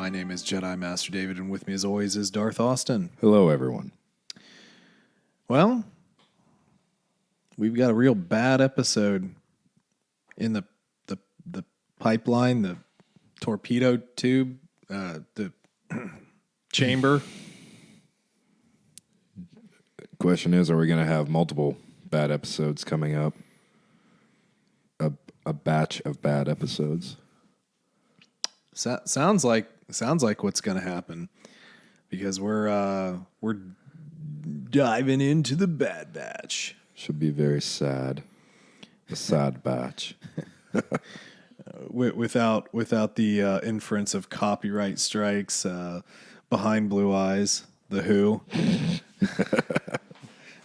My name is Jedi Master David, and with me as always is Darth Austin. Hello, everyone. Well, we've got a real bad episode in the pipeline, the torpedo tube, the chamber. Question is, are we going to have multiple bad episodes coming up? A batch of bad episodes? Sounds like what's going to happen, because we're diving into the Bad Batch. Should be very sad. A sad batch. Without the inference of copyright strikes behind Blue Eyes, the Who,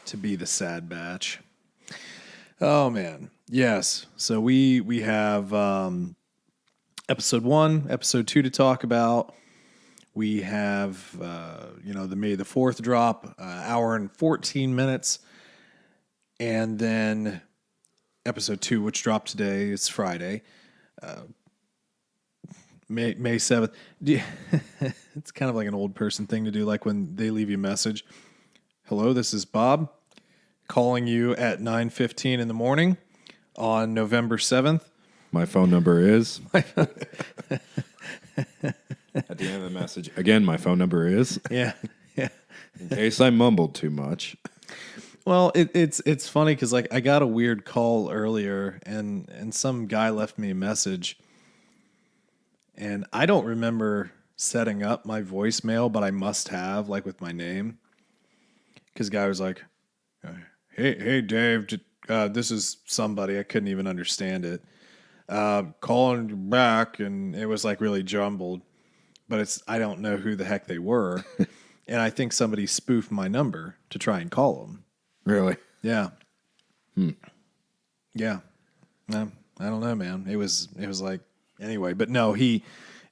to be the sad batch. Oh man, yes. So we have episode 1, episode 2 to talk about. We have the May the 4th drop, hour and 14 minutes, and then episode 2, which dropped today. It's Friday. May 7th. It's kind of like an old person thing to do, like when they leave you a message. Hello, this is Bob calling you at 9:15 in the morning on November 7th. My phone number is... At the end of the message, again, my phone number is... Yeah. In case I mumbled too much. Well, it's funny because like I got a weird call earlier, and some guy left me a message, and I don't remember setting up my voicemail, but I must have, like with my name, because the guy was like, "Hey Dave, this is somebody." I couldn't even understand it. Calling you back, and it was like really jumbled, but I don't know who the heck they were, and I think somebody spoofed my number to try and call them. Really? Yeah. Yeah. No, I don't know, man. It was like, anyway, but no, he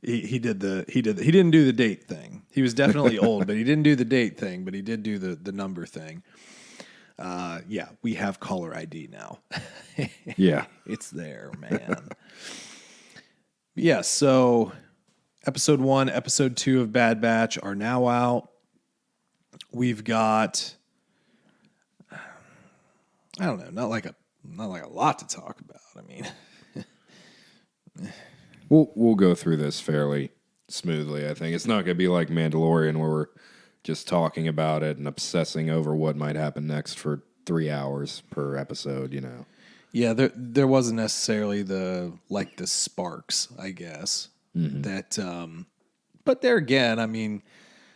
didn't do the date thing. He was definitely old, but he didn't do the date thing, but he did do the number thing. Yeah, we have caller ID now. Yeah. It's there, man. Yeah, so episode 1, episode 2 of Bad Batch are now out. We've got, I don't know, not like a lot to talk about. I mean, We'll go through this fairly smoothly, I think. It's not going to be like Mandalorian where we're just talking about it and obsessing over what might happen next for 3 hours per episode, you know. Yeah, there wasn't necessarily the sparks, I guess. Mm-hmm. That but there again, I mean,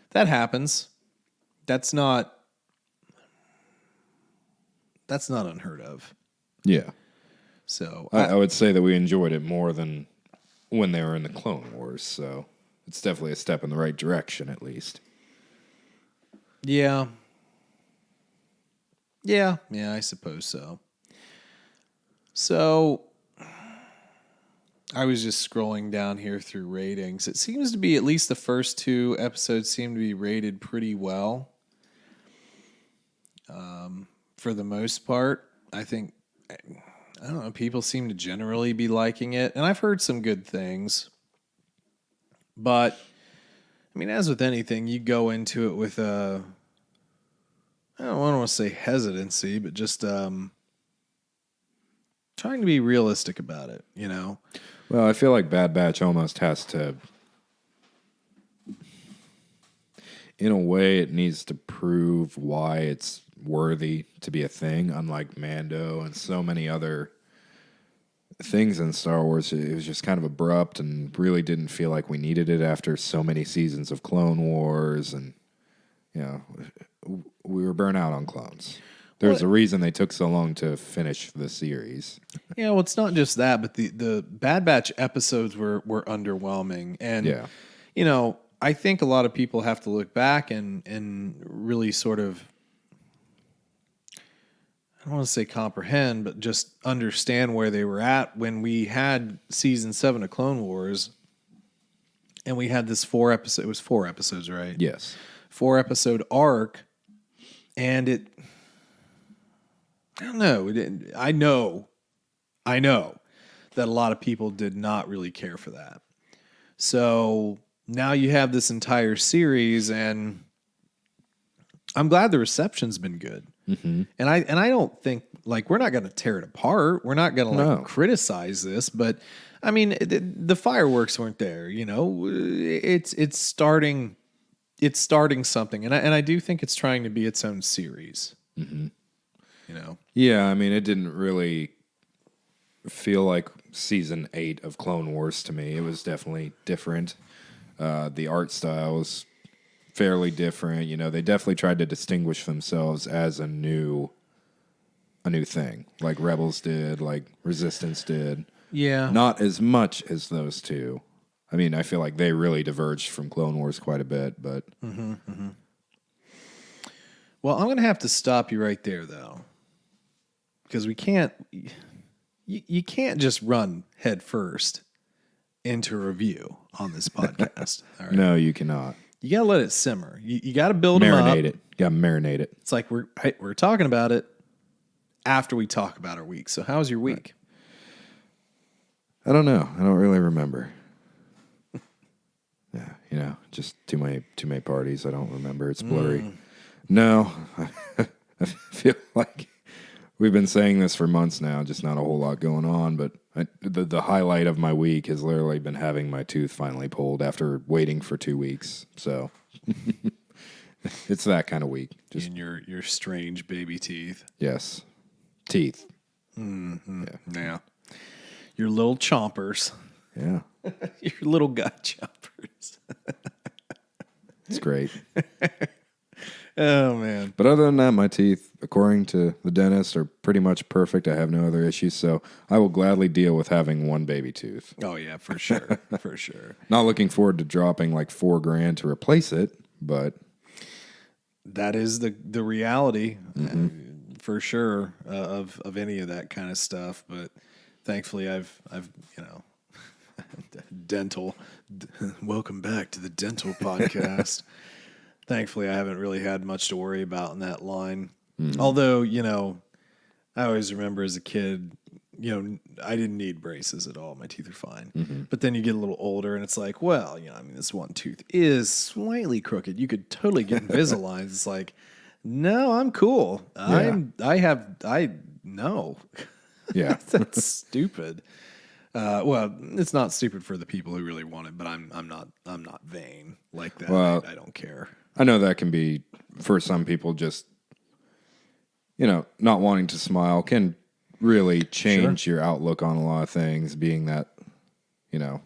that happens. That's not unheard of. Yeah. So I would say that we enjoyed it more than when they were in the Clone Wars, so it's definitely a step in the right direction, at least. Yeah, I suppose so. So I was just scrolling down here through ratings. It seems to be, at least the first 2 episodes seem to be rated pretty well. For the most part, I think, I don't know, people seem to generally be liking it, and I've heard some good things. But, I mean, as with anything, you go into it with I don't want to say hesitancy, but just trying to be realistic about it, you know? Well, I feel like Bad Batch almost has to, in a way, it needs to prove why it's worthy to be a thing, unlike Mando and so many other things in Star Wars. It was just kind of abrupt and really didn't feel like we needed it after so many seasons of Clone Wars, and we were burnt out on clones. There's a reason they took so long to finish the series. Yeah, well, it's not just that, but the Bad Batch episodes were underwhelming. And, I think a lot of people have to look back and really sort of, I don't want to say comprehend, but just understand where they were at when we had season 7 of Clone Wars, and we had this 4 episode. It was 4 episodes, right? Yes. 4 episode arc, and it. I don't know. I know that a lot of people did not really care for that. So now you have this entire series, and I'm glad the reception's been good. Mm-hmm. And I don't think, like, we're not going to tear it apart. We're not going to criticize this, but I mean, the fireworks weren't there. You know, it's starting something, and I do think it's trying to be its own series. Mm-hmm. You know, yeah. I mean, it didn't really feel like season 8 of Clone Wars to me. It was definitely different. The art style was fairly different. You know, they definitely tried to distinguish themselves as a new thing, like Rebels did, like Resistance did. Yeah. Not as much as those two. I mean, I feel like they really diverged from Clone Wars quite a bit, but... Mm-hmm, mm-hmm. Well, I'm going to have to stop you right there, though, because we can't... You can't just run head first into a review on this podcast. All right? No, you cannot. You got to let it simmer. You got to build them up. Marinate it. Got to marinate it. It's like we're talking about it after we talk about our week. So how's your week? I don't know. I don't really remember. Yeah, you know, just too many parties. I don't remember. It's blurry. No, I feel like we've been saying this for months now. Just not a whole lot going on. But the highlight of my week has literally been having my tooth finally pulled after waiting for 2 weeks. So it's that kind of week. Just in your strange baby teeth. Yes, teeth. Mm-hmm. Yeah. Your little chompers. Yeah. Your little gut chompers. It's great. Oh, man. But other than that, my teeth, according to the dentist, are pretty much perfect. I have no other issues, so I will gladly deal with having one baby tooth. Oh, yeah, for sure. For sure. Not looking forward to dropping like $4,000 to replace it, but... That is the reality, for sure, of any of that kind of stuff. But thankfully, I've you know, dental. Welcome back to the dental podcast. Thankfully, I haven't really had much to worry about in that line. Although, you know, I always remember as a kid, you know, I didn't need braces at all. My teeth are fine. But then you get a little older and it's like, well, you know, I mean, this one tooth is slightly crooked. You could totally get Invisalign. It's like, no, I'm cool. Yeah. No. Yeah. That's stupid. Well, it's not stupid for the people who really want it, but I'm not vain like that. Well, I don't care. I know that can be, for some people, just, you know, not wanting to smile can really change your outlook on a lot of things, being that, you know.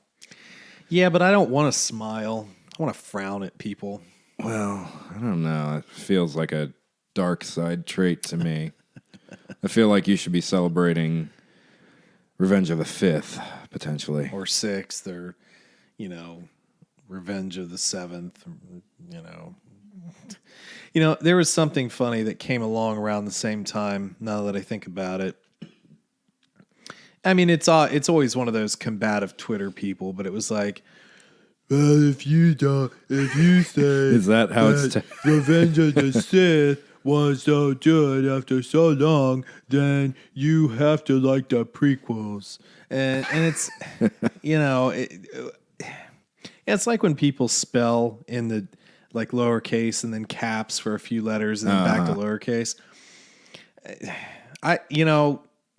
Yeah, but I don't want to smile. I want to frown at people. Well, I don't know. It feels like a dark side trait to me. I feel like you should be celebrating Revenge of the 5th, potentially. Or 6th, or, you know, Revenge of the 7th, you know. You know, there was something funny that came along around the same time, now that I think about it. I mean, it's always one of those combative Twitter people, but it was like, well, if you say is that how it's Revenge of the Sith was so good after so long, then you have to like the prequels. And it's, you know, it's like when people spell in the like lowercase and then caps for a few letters and then back to lowercase.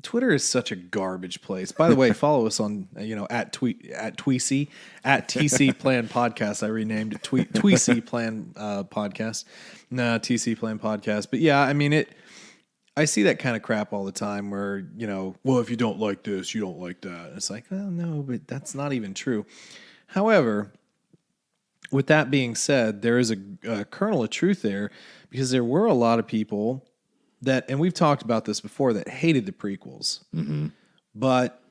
Twitter is such a garbage place. By the way, follow us on, you know, at TC Plan Podcast. I renamed it TC Plan Podcast. Nah, TC Plan Podcast. But yeah, I mean, I see that kind of crap all the time where, you know, well, if you don't like this, you don't like that. And it's like, well, no, but that's not even true. However, with that being said, there is a kernel of truth there, because there were a lot of people that, and we've talked about this before, that hated the prequels. Mm-hmm. But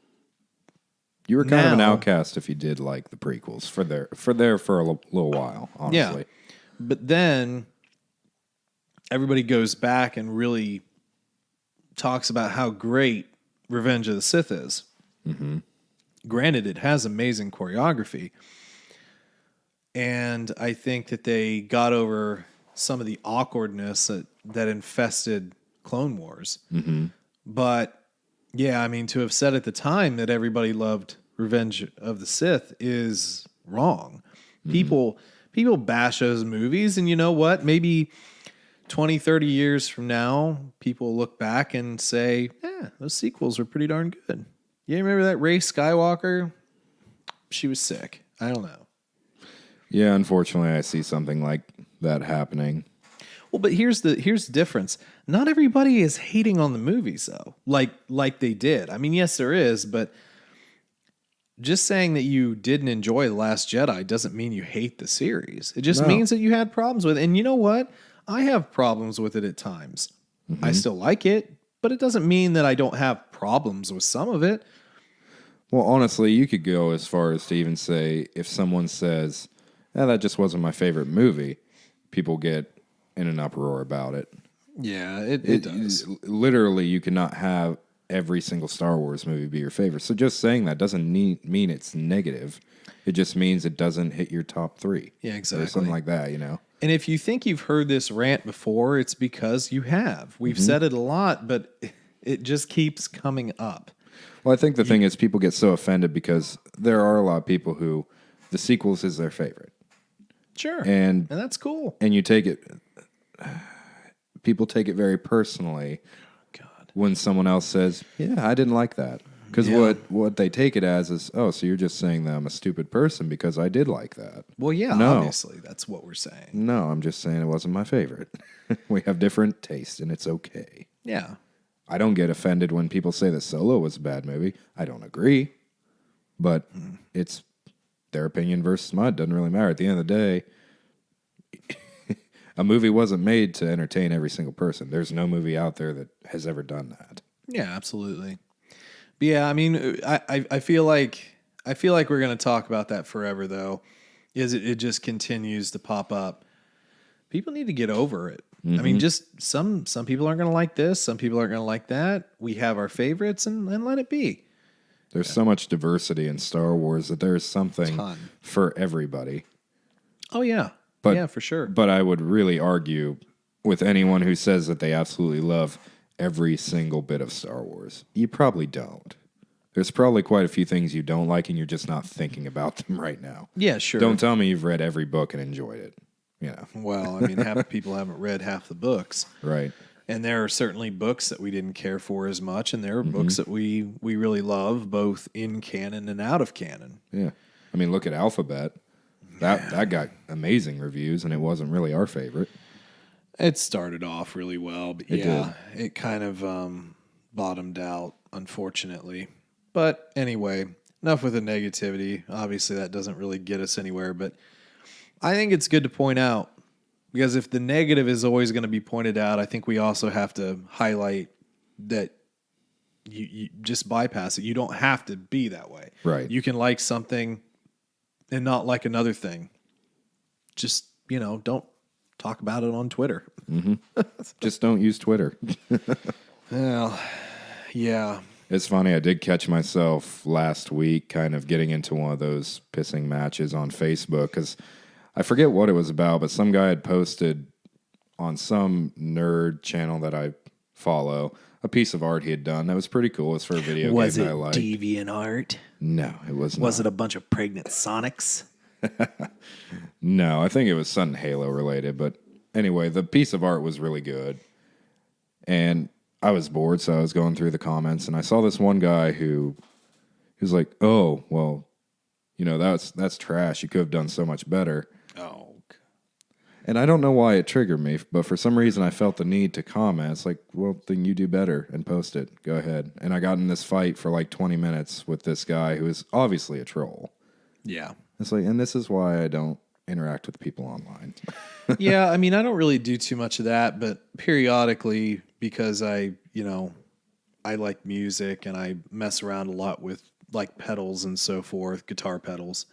you were kind of an outcast if you did like the prequels for a little while, honestly. Yeah. But then everybody goes back and really talks about how great Revenge of the Sith is. Mm-hmm. Granted, it has amazing choreography. And I think that they got over some of the awkwardness that infested Clone Wars. Mm-hmm. But, yeah, I mean, to have said at the time that everybody loved Revenge of the Sith is wrong. People bash those movies, and you know what? Maybe 20, 30 years from now, people look back and say, yeah, those sequels were pretty darn good. You remember that Rey Skywalker? She was sick. I don't know. Yeah, unfortunately, I see something like that happening. Well, but here's the difference. Not everybody is hating on the movies, though, like they did. I mean, yes, there is, but just saying that you didn't enjoy The Last Jedi doesn't mean you hate the series. It just means that you had problems with it. And you know what? I have problems with it at times. I still like it, but it doesn't mean that I don't have problems with some of it. Well, honestly, you could go as far as to even say if someone says, that just wasn't my favorite movie, people get in an uproar about it. Yeah, it does. Literally, you cannot have every single Star Wars movie be your favorite. So just saying that doesn't mean it's negative. It just means it doesn't hit your top 3. Yeah, exactly. Or something like that, you know? And if you think you've heard this rant before, it's because you have. We've said it a lot, but it just keeps coming up. Well, I think the thing is people get so offended because there are a lot of people who the sequels is their favorite. Sure. And that's cool. And people take it very personally. God. When someone else says, yeah, I didn't like that. Because what they take it as is, oh, so you're just saying that I'm a stupid person because I did like that. Well, yeah, obviously, that's what we're saying. No, I'm just saying it wasn't my favorite. We have different tastes, and it's okay. Yeah. I don't get offended when people say that Solo was a bad movie. I don't agree. But it's their opinion versus mine. It doesn't really matter. At the end of the day, a movie wasn't made to entertain every single person. There's no movie out there that has ever done that. Yeah, absolutely. But yeah, I mean, I feel like we're going to talk about that forever, though. It just continues to pop up. People need to get over it. I mean, just some people aren't going to like this. Some people aren't going to like that. We have our favorites, and let it be. There's so much diversity in Star Wars that there's something for everybody. Oh, yeah. Yeah, for sure. But I would really argue with anyone who says that they absolutely love every single bit of Star Wars. You probably don't. There's probably quite a few things you don't like, and you're just not thinking about them right now. Yeah, sure. Don't tell me you've read every book and enjoyed it. You know. Well, I mean, half the people haven't read half the books. Right. And there are certainly books that we didn't care for as much, and there are books that we really love, both in canon and out of canon. Yeah. I mean, look at Alphabet. That got amazing reviews, and it wasn't really our favorite. It started off really well, but it kind of bottomed out, unfortunately. But anyway, enough with the negativity. Obviously, that doesn't really get us anywhere, but I think it's good to point out, because if the negative is always going to be pointed out, I think we also have to highlight that you just bypass it. You don't have to be that way. Right. You can like something and not like another thing. Just, don't talk about it on Twitter. Just don't use Twitter. Well, yeah. It's funny. I did catch myself last week kind of getting into one of those pissing matches on Facebook because I forget what it was about, but some guy had posted on some nerd channel that I follow a piece of art he had done that was pretty cool. It's for a video game that I liked. Was it deviant art? No, it was not. Was it a bunch of pregnant Sonics? No, I think it was something Halo related. But anyway, the piece of art was really good. And I was bored, so I was going through the comments, and I saw this one guy who was like, oh, well, that's trash. You could have done so much better. Oh. And I don't know why it triggered me, but for some reason I felt the need to comment. It's like, well, then you do better and post it. Go ahead. And I got in this fight for like 20 minutes with this guy who is obviously a troll. Yeah. It's like, and this is why I don't interact with people online. Yeah, I mean, I don't really do too much of that, but periodically, because I like music and I mess around a lot with like pedals and so forth, guitar pedals.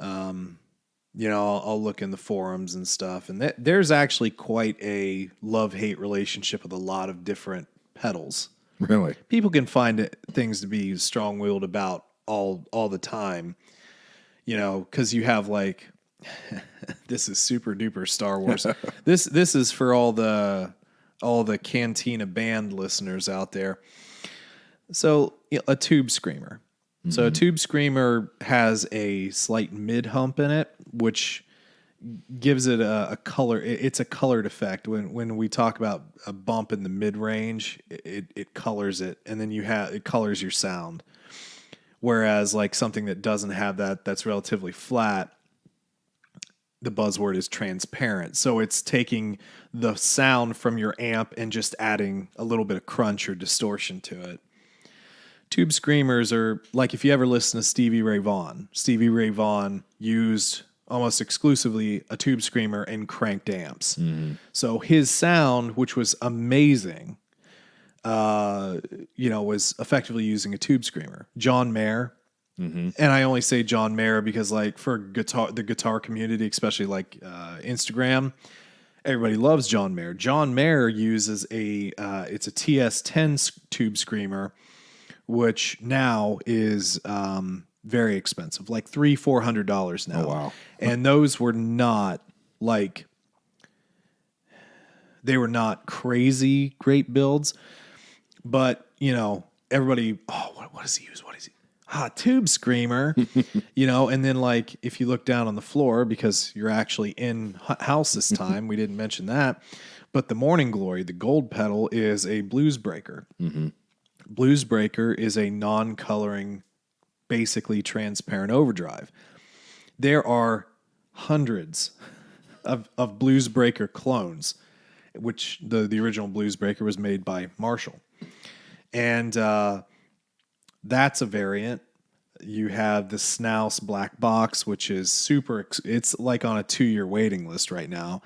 I'll look in the forums and stuff, and there's actually quite a love-hate relationship with a lot of different pedals. Really? People can find things to be strong-willed about all the time, because you have like, this is super duper Star Wars. This is for all the Cantina band listeners out there. So a tube screamer. So a tube screamer has a slight mid hump in it, which gives it a color. It's a colored effect. When we talk about a bump in the mid range, it colors it, and then it colors your sound. Whereas like something that doesn't have that, that's relatively flat, the buzzword is transparent. So it's taking the sound from your amp and just adding a little bit of crunch or distortion to it. Tube screamers are like, if you ever listen to Stevie Ray Vaughan used almost exclusively a tube screamer and cranked amps. Mm-hmm. So his sound, which was amazing, was effectively using a tube screamer. John Mayer, and I only say John Mayer because, like, for the guitar community, especially like Instagram, everybody loves John Mayer. John Mayer uses it's a TS10 tube screamer, which now is very expensive, like $300-$400 now. Oh, wow. And those were not they were not crazy great builds, but everybody, what does he use? Tube screamer, and then like if you look down on the floor, because you're actually in house this time, we didn't mention that, but the Morning Glory, the gold pedal, is a blues breaker. Mm-hmm. Blues breaker is a non-coloring, basically transparent overdrive. There are hundreds of blues breaker clones, which the original blues breaker was made by Marshall. And that's a variant. You have the Schnauz Black Box, which is it's like on a 2-year waiting list right now.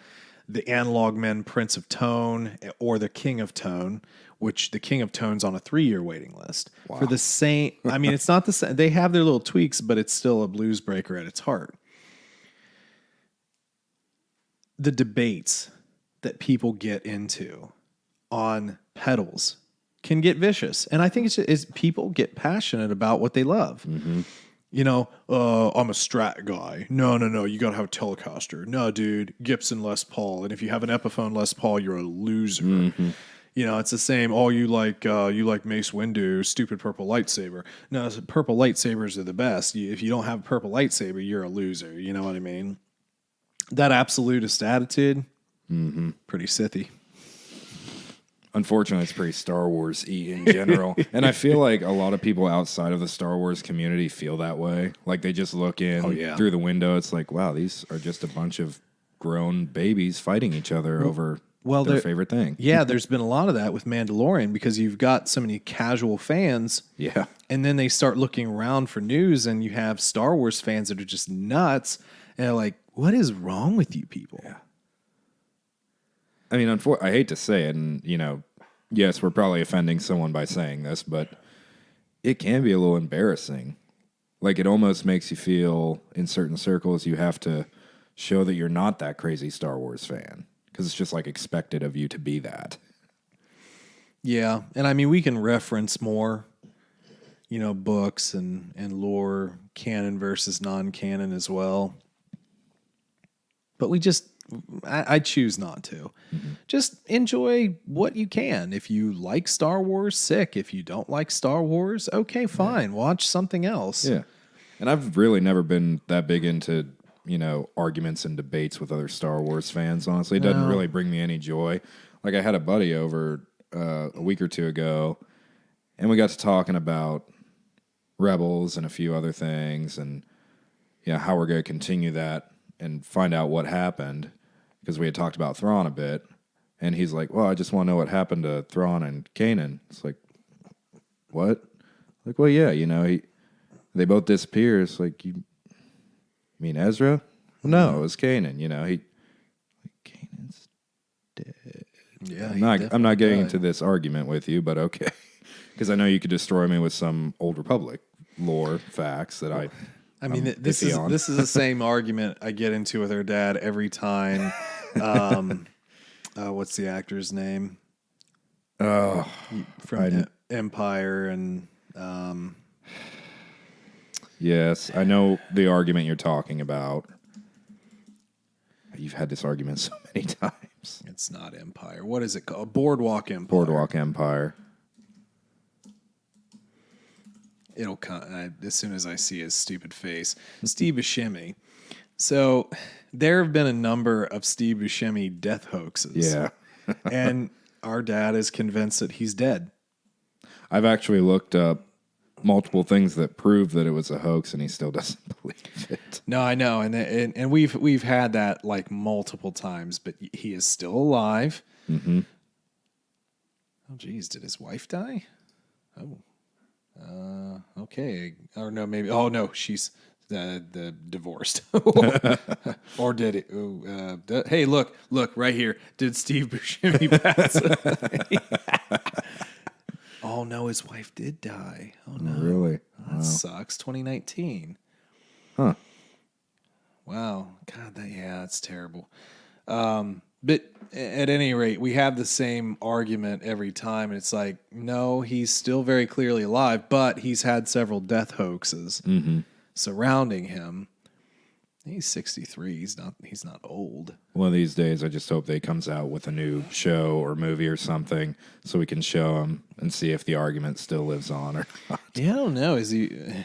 The Analog Men Prince of Tone, or the King of Tone, which the King of Tone's on a 3-year waiting list. Wow. For the same, I mean, it's not the same. They have their little tweaks, but it's still a blues breaker at its heart. The debates that people get into on pedals can get vicious. And I think it's people get passionate about what they love. Mm-hmm. I'm a Strat guy. No, you got to have a Telecaster. No, dude, Gibson Les Paul. And if you have an Epiphone Les Paul, you're a loser. Mm-hmm. It's the same. Oh, you like Mace Windu, stupid purple lightsaber. No, purple lightsabers are the best. If you don't have a purple lightsaber, you're a loser. You know what I mean? That absolutist attitude, pretty Sithy. Unfortunately, it's pretty Star Wars-y in general. And I feel like a lot of people outside of the Star Wars community feel that way. Like they just look in through the window. It's like, wow, these are just a bunch of grown babies fighting each other over their favorite thing. Yeah, there's been a lot of that with Mandalorian because you've got so many casual fans. Yeah. And then they start looking around for news and you have Star Wars fans that are just nuts. And they're like, what is wrong with you people? Yeah. I mean, I hate to say it, and, yes, we're probably offending someone by saying this, but it can be a little embarrassing. Like, it almost makes you feel, in certain circles, you have to show that you're not that crazy Star Wars fan, because it's just, like, expected of you to be that. Yeah, and I mean, we can reference more, books and lore, canon versus non-canon as well. But I choose not to. Mm-hmm. Just enjoy what you can. If you like Star Wars, sick. If you don't like Star Wars, okay, fine. Yeah. Watch something else. Yeah. And I've really never been that big into, arguments and debates with other Star Wars fans, honestly. It doesn't really bring me any joy. Like, I had a buddy over a week or two ago, and we got to talking about Rebels and a few other things, and how we're going to continue that and find out what happened, because we had talked about Thrawn a bit, and he's like, well, I just want to know what happened to Thrawn and Kanan. It's like, what? Like, well, yeah, they both disappear. It's like, you mean Ezra? Well, no, it was Kanan, Kanan's dead. Yeah, I'm not getting into this argument with you, but okay. Because I know you could destroy me with some Old Republic lore facts that I mean, this is the same argument I get into with her dad every time. What's the actor's name? From Empire and. Yes, I know the argument you're talking about. You've had this argument so many times. It's not Empire. What is it called? Boardwalk Empire. Boardwalk Empire. It'll come as soon as I see his stupid face. Steve Buscemi. So there have been a number of Steve Buscemi death hoaxes. Yeah. And our dad is convinced that he's dead. I've actually looked up multiple things that prove that it was a hoax, and he still doesn't believe it. No, I know, and we've had that like multiple times, but he is still alive. Mm-hmm. Oh, geez, did his wife die? Oh, okay, or no, maybe. Oh no, she's the divorced, or did it? Oh, hey, look right here. Did Steve Buscemi pass away? Oh no, his wife did die. Oh no, Really? That sucks. 2019. Huh. Wow. God, that's terrible. But at any rate, we have the same argument every time. And it's like, no, he's still very clearly alive, but he's had several death hoaxes surrounding him. He's 63. He's not old. One of these days, I just hope that he comes out with a new show or movie or something so we can show him and see if the argument still lives on or not. Yeah, I don't know. Has he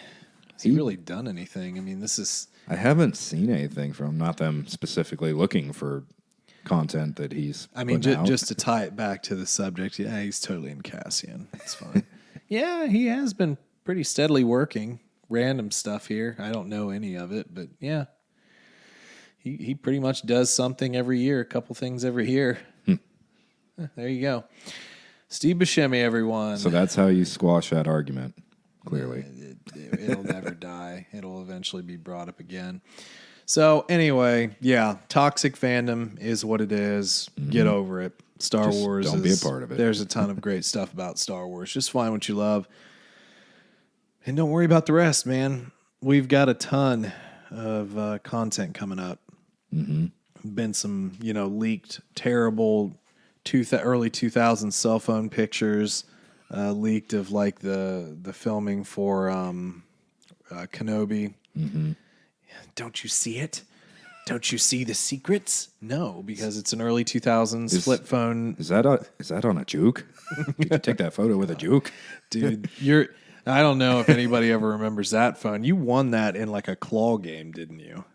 really done anything? I mean, this is... I haven't seen anything from him, not them specifically looking for content that he's just to tie it back to the subject, yeah, he's totally in Cassian. It's fine. Yeah, he has been pretty steadily working. Random stuff here. I don't know any of it, but yeah. He pretty much does something every year, a couple things every year. There you go. Steve Buscemi, everyone. So that's how you squash that argument, clearly. It'll never die. It'll eventually be brought up again. So anyway, yeah, toxic fandom is what it is. Get over it. Star Wars don't be a part of it. There's a ton of great stuff about Star Wars. Just find what you love. And don't worry about the rest, man. We've got a ton of content coming up. Been some, leaked, terrible early 2000s cell phone pictures leaked of like the filming for Kenobi. Don't you see it? Don't you see the secrets? No, because it's an early 2000s flip phone. Is that on a juke? Did you take that photo with a juke? Dude, I don't know if anybody ever remembers that phone. You won that in like a claw game, didn't you?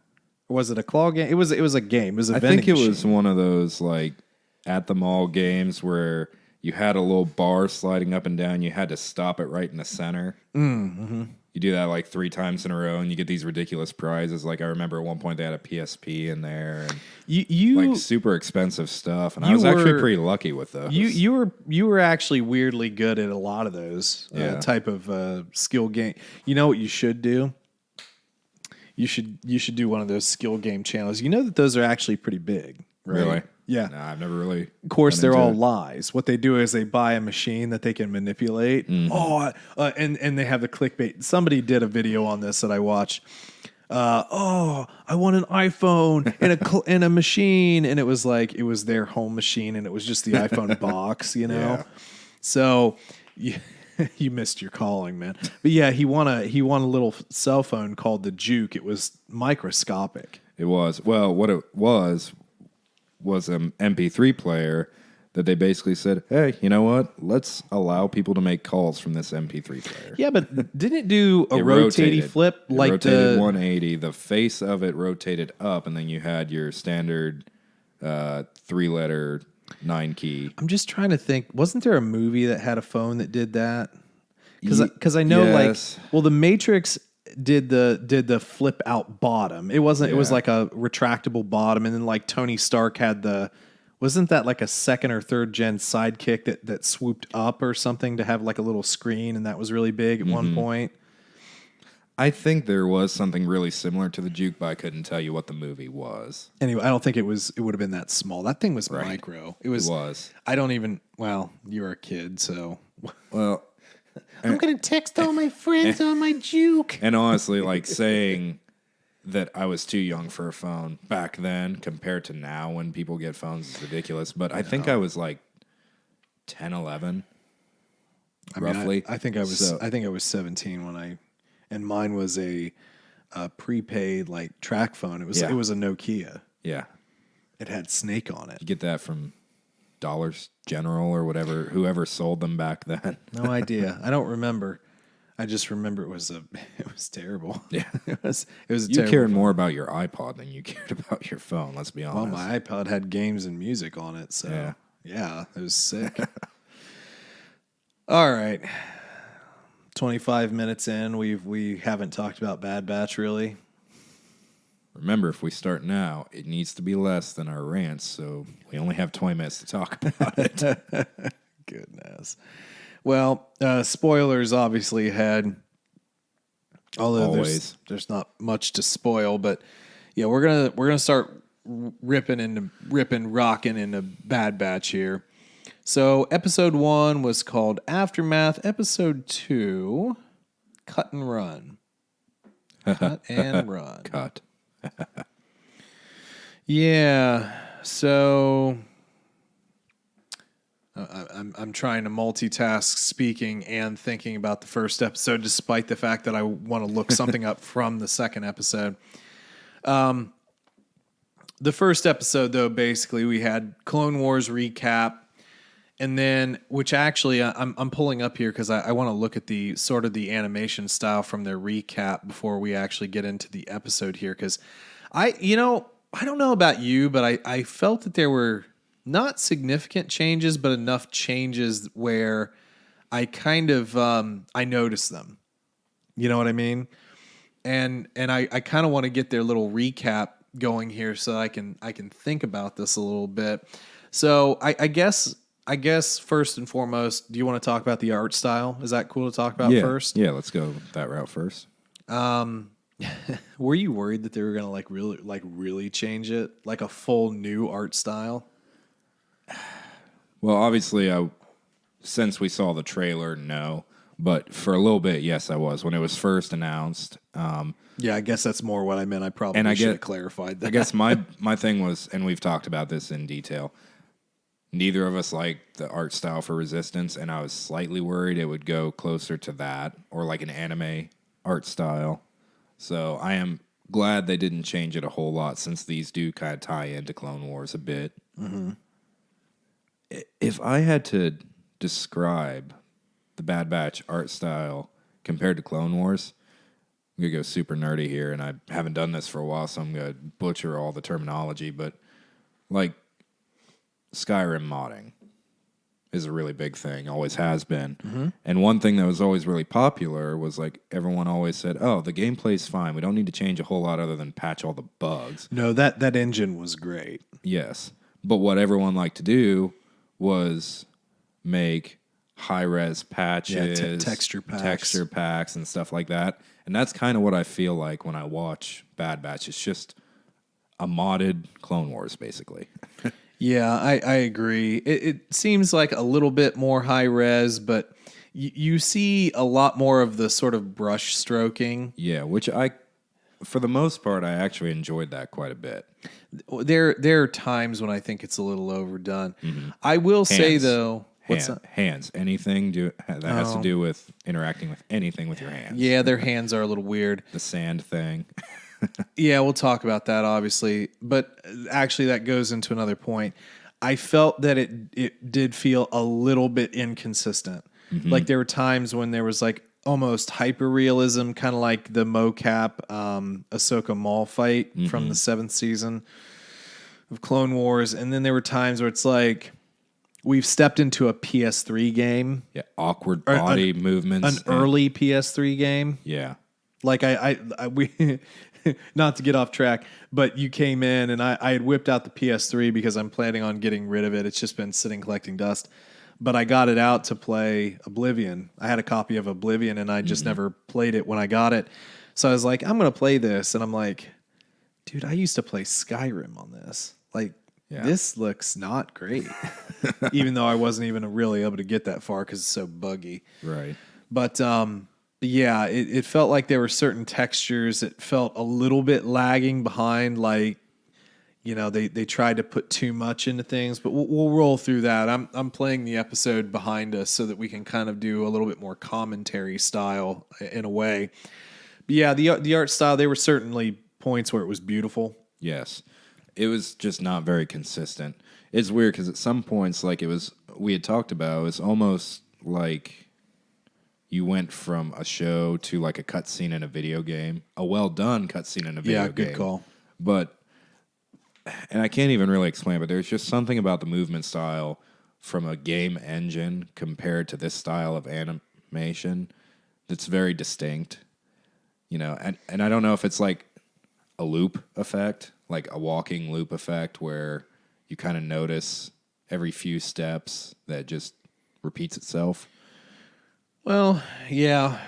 Or was it a claw game? It was a game. It was a vending I think it machine. was one of those like at the mall games where you had a little bar sliding up and down. You had to stop it right in the center. You do that like 3 times in a row, and you get these ridiculous prizes. Like I remember at one point they had a PSP in there, and like super expensive stuff. And I was actually pretty lucky with those. You were actually weirdly good at a lot of those type of skill game. You know what you should do? You should do one of those skill game channels. You know that those are actually pretty big, right? Really? Yeah. No, I've never really. Of course, they're all lies. What they do is they buy a machine that they can manipulate. And they have the clickbait. Somebody did a video on this that I watched. I want an iPhone and a machine, and it was their home machine, and it was just the iPhone box, Yeah. So you missed your calling, man. But yeah, he won a little cell phone called the Juke. It was microscopic. It was. Well, what it was an MP3 player that they basically said, hey, you know what? Let's allow people to make calls from this MP3 player. Yeah, but didn't it do a rotating flip? It rotated 180. The face of it rotated up, and then you had your standard 3-letter 9-key. I'm just trying to think. Wasn't there a movie that had a phone that did that? Because I know, yes. The Matrix did the flip out bottom. It wasn't. It was like a retractable bottom, and then like Tony Stark had wasn't that like a 2nd or 3rd gen sidekick that swooped up or something to have like a little screen, and that was really big at one point. I think there was something really similar to the Juke, but I couldn't tell you what the movie was. Anyway, I don't think it would have been that small. That thing was micro. It was. I don't even. Well, you're a kid, so. Well, I'm gonna text all my friends on my Juke. And honestly, like saying that I was too young for a phone back then compared to now when people get phones is ridiculous. But I think I was like 10, 11, roughly. I think I was. I think I was 17 and mine was a prepaid like track phone. It was a Nokia. Yeah, it had Snake on it. You get that from Dollars General or whatever, whoever sold them back then. No idea. I don't remember. I just remember it was terrible. Yeah. it was a You terrible cared phone. more about your iPod than you cared about your phone, let's be honest. Well, my iPod had games and music on it, so yeah it was sick. All right. 25 minutes in, we haven't talked about Bad Batch really. Remember, if we start now, it needs to be less than our rants, so we only have 20 minutes to talk about it. Goodness. Well, spoilers obviously ahead. Although there's not much to spoil, but yeah, we're gonna start rocking into Bad Batch here. So episode 1 was called Aftermath. Episode 2, Cut and Run. Cut and Run. Cut. Yeah. So I'm trying to multitask speaking and thinking about the first episode, despite the fact that I want to look something up from the second episode. The first episode, though, basically we had Clone Wars recap. And then, which actually I'm pulling up here because I want to look at the sort of the animation style from their recap before we actually get into the episode here. Because I don't know about you, but I felt that there were not significant changes, but enough changes where I kind of I noticed them. You know what I mean? And I kind of want to get their little recap going here so I can think about this a little bit. So I guess first and foremost, do you want to talk about the art style? Is that cool to talk about first? Yeah, let's go that route first. Were you worried that they were gonna really change it, like a full new art style? Well, obviously, since we saw the trailer, no. But for a little bit, yes, I was. When it was first announced. Yeah, I guess that's more what I meant. I probably should have clarified that. I guess my thing was, and we've talked about this in detail, neither of us liked the art style for Resistance, and I was slightly worried it would go closer to that, or like an anime art style. So I am glad they didn't change it a whole lot, since these do kind of tie into Clone Wars a bit. Mm-hmm. If I had to describe the Bad Batch art style compared to Clone Wars, I'm going to go super nerdy here, and I haven't done this for a while, so I'm going to butcher all the terminology, but like Skyrim modding is a really big thing, always has been. Mm-hmm. And one thing that was always really popular was like everyone always said, oh, the gameplay's fine. We don't need to change a whole lot other than patch all the bugs. No, that engine was great. Yes. But what everyone liked to do was make high-res patches, texture packs and stuff like that. And that's kind of what I feel like when I watch Bad Batch. It's just a modded Clone Wars, basically. Yeah, I agree. It seems like a little bit more high-res, but you see a lot more of the sort of brush stroking. Yeah, which for the most part, I actually enjoyed that quite a bit. There are times when I think it's a little overdone. Mm-hmm. I will say, though... Hands. Anything that has to do with interacting with anything with your hands. Yeah, their hands are a little weird. The sand thing. Yeah, we'll talk about that, obviously. But actually, that goes into another point. I felt that it did feel a little bit inconsistent. Mm-hmm. Like there were times when there was like almost hyper-realism, kind of like the mocap Ahsoka Maul fight from the 7th season of Clone Wars. And then there were times where it's like... We've stepped into a PS3 game. Yeah, awkward body movements. An early PS3 game. Yeah. Like we not to get off track, but you came in and I had whipped out the PS3 because I'm planning on getting rid of it. It's just been sitting collecting dust. But I got it out to play Oblivion. I had a copy of Oblivion and I just never played it when I got it. So I was like, I'm going to play this. And I'm like, dude, I used to play Skyrim on this. Like, this looks not great, even though I wasn't even really able to get that far because it's so buggy. Right. But yeah, it felt like there were certain textures that felt a little bit lagging behind. Like, you know, they tried to put too much into things. But we'll roll through that. I'm playing the episode behind us so that we can kind of do a little bit more commentary style in a way. But yeah, the art style, there were certainly points where it was beautiful. Yes. It was just not very consistent. It's weird because at some points, like we had talked about, it's almost like you went from a show to like a cutscene in a video game, a well done cutscene in a video game. Yeah, good call. But, and I can't even really explain, but there's just something about the movement style from a game engine compared to this style of animation that's very distinct. You know, and I don't know if it's like a loop effect, like a walking loop effect where you kind of notice every few steps that just repeats itself. Well, yeah,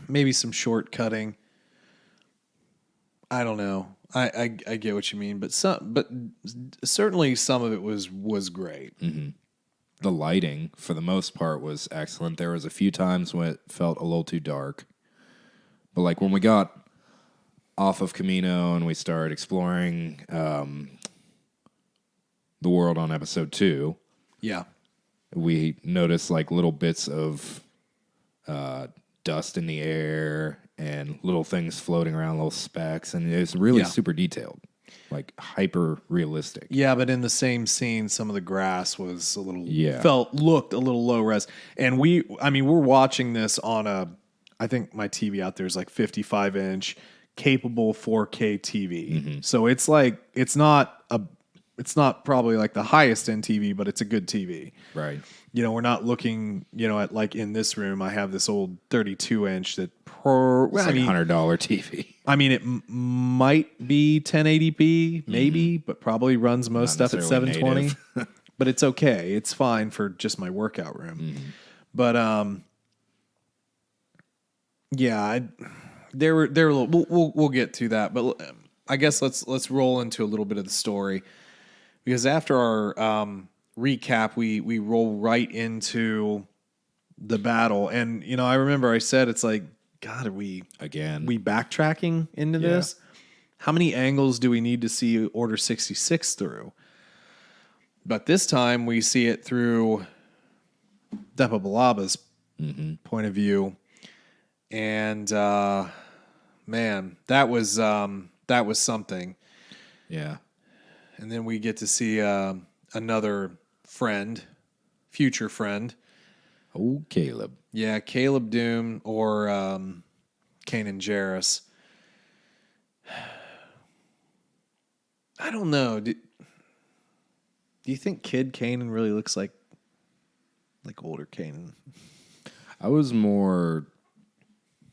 maybe some shortcutting. I don't know. I get what you mean, but certainly some of it was great. Mm-hmm. The lighting, for the most part, was excellent. There was a few times when it felt a little too dark, but like when we got off of Camino and we started exploring the world on episode 2, yeah, we noticed like little bits of dust in the air and little things floating around, little specks, and it's really super detailed, like hyper realistic. Yeah, but in the same scene, some of the grass was a little looked a little low res, and we're watching this on I think my TV out there is like 55-inch capable 4K TV, Mm-hmm. so it's like it's not probably like the highest end TV, but it's a good TV, Right. You know, we're not looking, at like in this room, I have this old 32-inch that it's like $100 TV. I mean, it might be 1080p, maybe, but probably runs most Not stuff at 720. native. But it's okay. It's fine for just my workout room. Mm-hmm. But yeah, there were a little. We'll get to that, but I guess let's roll into a little bit of the story, because after our recap, we roll right into the battle, and I remember I said it's like, God, are we backtracking into this? How many angles do we need to see Order 66 through? But this time we see it through Depa Billab's point of view, and man, that was something. Yeah. And then we get to see another future friend. Oh, Caleb. Yeah, Caleb Doom or Kanan Jarrus. I don't know. Do you think Kid Kanan really looks like older Kanan? I was more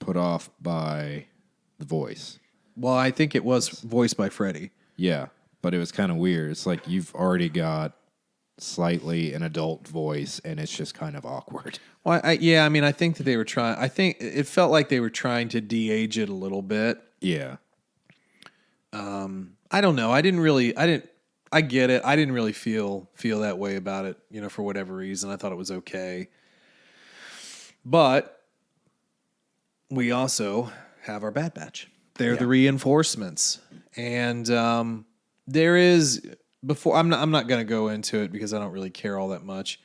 put off by the voice. Well, I think it was voiced by Freddie. Yeah, but it was kind of weird. It's like you've already got slightly an adult voice, and it's just kind of awkward. Well, I think that they were trying. I think it felt like they were trying to de-age it a little bit. Yeah. I don't know. I get it. I didn't really feel that way about it, for whatever reason. I thought it was okay. But we also have our Bad Batch. They're the reinforcements. And there is, before, I'm not going to go into it because I don't really care all that much.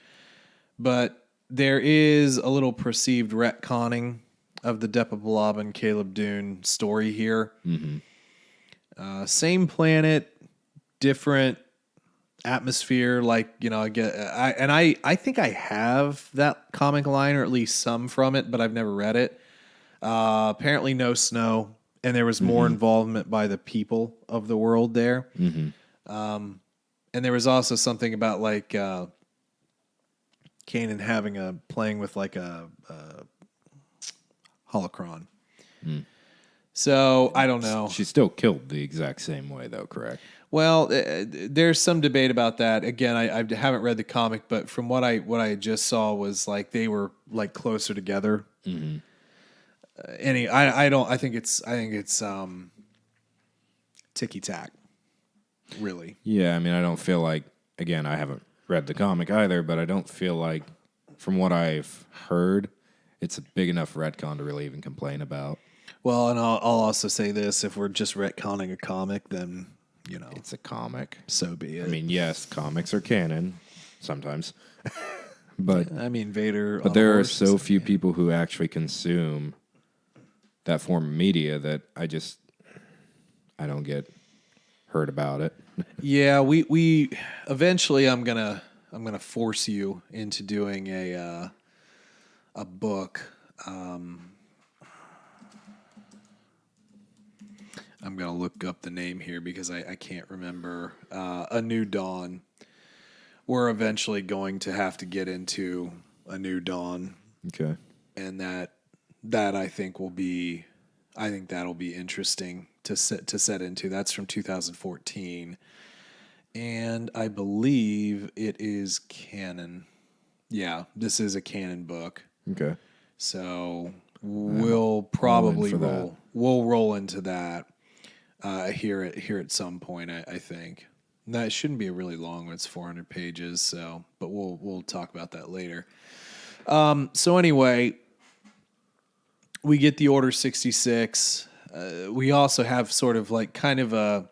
But there is a little perceived retconning of the Depa Billaba and Caleb Dune story here. Mm-hmm. Same planet, different atmosphere. Like, I think I have that comic line, or at least some from it, but I've never read it. Apparently no snow, and there was more involvement by the people of the world there. Mm-hmm. And there was also something about like Kanan playing with like a holocron. Mm. So I don't know. She's still killed the exact same way, though, correct? Well, there's some debate about that. Again, I haven't read the comic, but from what I just saw was like they were like closer together. Mm-hmm. I think it's ticky tack, really. Yeah, I mean, I don't feel like, again, I haven't read the comic either, but I don't feel like, from what I've heard, it's a big enough retcon to really even complain about. Well, and I'll also say this: if we're just retconning a comic, then it's a comic. So be it. I mean, yes, comics are canon sometimes, but I mean, Vader. But there are so few people who actually consume that form of media that I don't get heard about it. Yeah, we eventually I'm gonna force you into doing a book I'm going to look up the name here because I can't remember. A New Dawn. We're eventually going to have to get into A New Dawn. Okay. And that I think will be, I think that'll be interesting to set into. That's from 2014. And I believe it is canon. Yeah, this is a canon book. Okay. So we'll probably we'll roll into that here at some point. I think that shouldn't be a really long one. It's 400 pages. So, but we'll talk about that later. So anyway, we get the Order 66. We also have sort of like kind of a,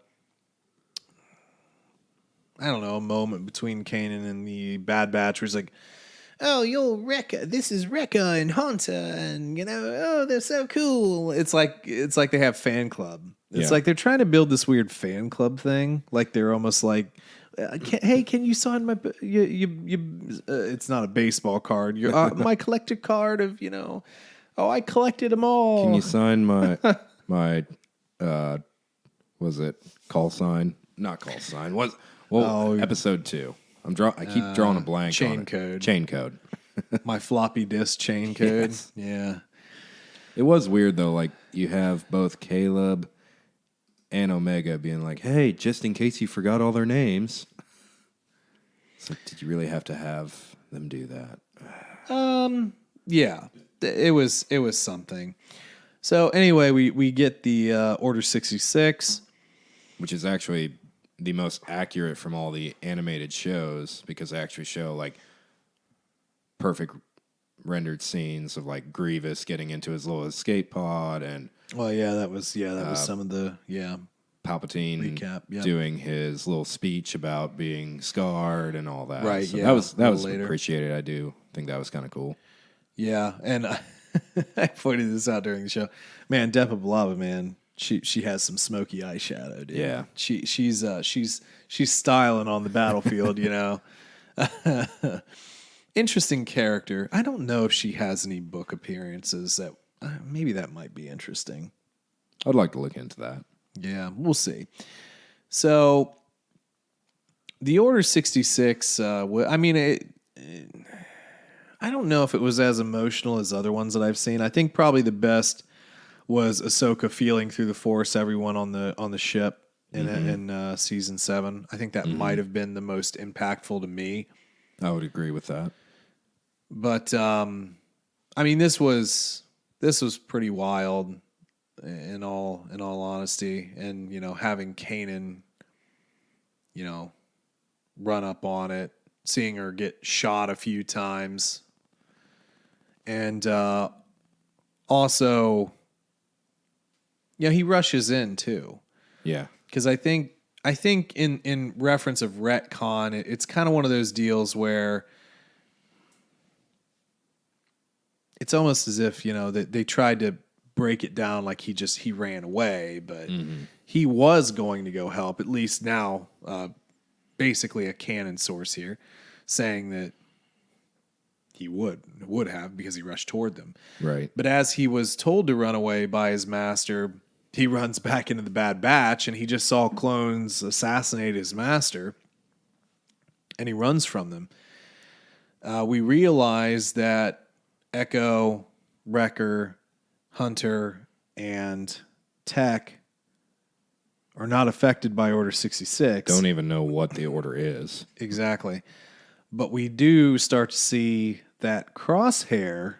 I don't know, a moment between Kanan and the Bad Batch where he's like, oh, you're Rekka. This is Rekka and Hunter, and oh, they're so cool. It's like they have fan club. It's like they're trying to build this weird fan club thing. Like they're almost like, hey, can you sign my it's not a baseball card. My collector card of oh, I collected them all. Can you sign my was it call sign? Not call sign. Episode 2. I keep drawing a blank. Chain code. Chain code. My floppy disk chain code. Yes. Yeah. It was weird though. Like you have both Caleb and Omega being like, "Hey, just in case you forgot all their names." It's like, did you really have to have them do that? Yeah. It was something. So anyway, we get the Order 66, which is actually the most accurate from all the animated shows because they actually show like perfect rendered scenes of like Grievous getting into his little escape pod and that was some of the Palpatine recap, doing his little speech about being scarred and all that. Right, so yeah. That was later. Appreciated. I do think that was kind of cool. Yeah, and I pointed this out during the show. Man, Depa Billaba, man, she has some smoky eyeshadow, dude. Yeah. She's styling on the battlefield, Interesting character. I don't know if she has any book appearances that maybe that might be interesting. I'd like to look into that. Yeah, we'll see. So the Order 66, I don't know if it was as emotional as other ones that I've seen. I think probably the best was Ahsoka feeling through the Force everyone on the ship in season 7. I think that might have been the most impactful to me. I would agree with that. But this was pretty wild in all honesty, and having Kanan, run up on it, seeing her get shot a few times, and also, he rushes in too. Yeah, because I think in reference of retcon, it's kind of one of those deals where it's almost as if they tried to break it down like he ran away, but he was going to go help. At least now, basically a canon source here saying that he would have because he rushed toward them. Right. But as he was told to run away by his master, he runs back into the Bad Batch, and he just saw clones assassinate his master, and he runs from them. We realize that Echo, Wrecker, Hunter, and Tech are not affected by Order 66. Don't even know what the Order is. Exactly. But we do start to see that Crosshair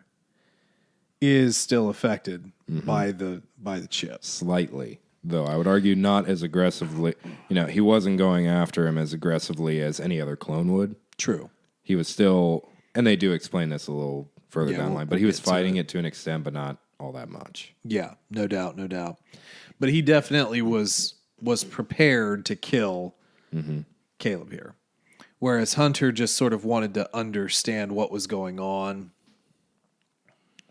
is still affected by the chip. Slightly, though I would argue not as aggressively. He wasn't going after him as aggressively as any other clone would. True. He was still, and they do explain this a little further down the line, but he was fighting it to an extent, but not all that much. Yeah, no doubt. But he definitely was prepared to kill Caleb here. Whereas Hunter just sort of wanted to understand what was going on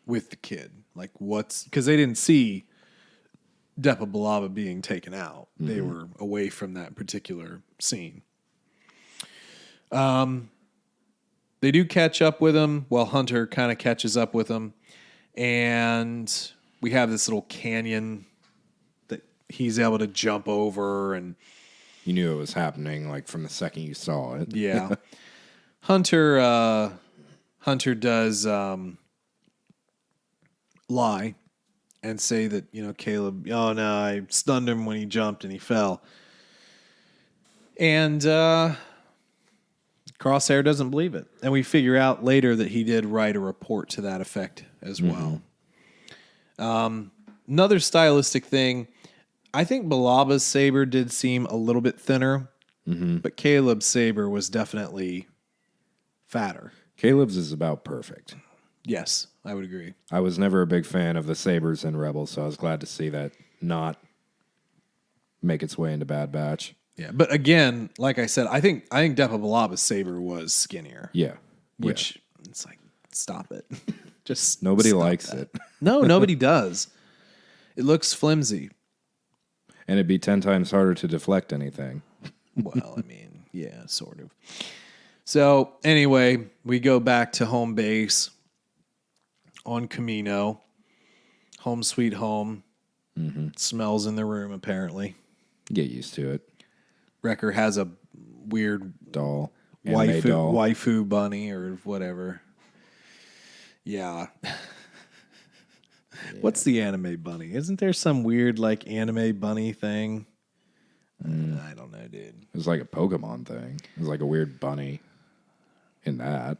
with the kid. Like because they didn't see Depa Billaba being taken out. They were away from that particular scene. They do catch up with him. Well, Hunter kind of catches up with him. And we have this little canyon that he's able to jump over, and You knew it was happening like from the second you saw it. yeah. Hunter does lie and say that, Caleb, oh no, I stunned him when he jumped and he fell. And Crosshair doesn't believe it. And we figure out later that he did write a report to that effect as well. Another stylistic thing, I think Balaba's saber did seem a little bit thinner, but Caleb's saber was definitely fatter. Caleb's is about perfect. Yes, I would agree. I was never a big fan of the sabers in Rebels, so I was glad to see that not make its way into Bad Batch. Yeah, but again, like I said, I think Depa Balaba's saber was skinnier. Yeah. Which it's like, stop it. Just Nobody stop likes that. it. No, nobody does. It looks flimsy. And it'd be 10 times harder to deflect anything. Well, I mean, yeah, sort of. So anyway, we go back to home base on Camino. Home sweet home. Smells in the room, apparently. Get used to it. Wrecker has a weird Doll. Anime doll. waifu bunny or whatever. Yeah. What's the anime bunny? Isn't there some weird like anime bunny thing? I don't know, dude. It was like a Pokemon thing. It was like a weird bunny in that.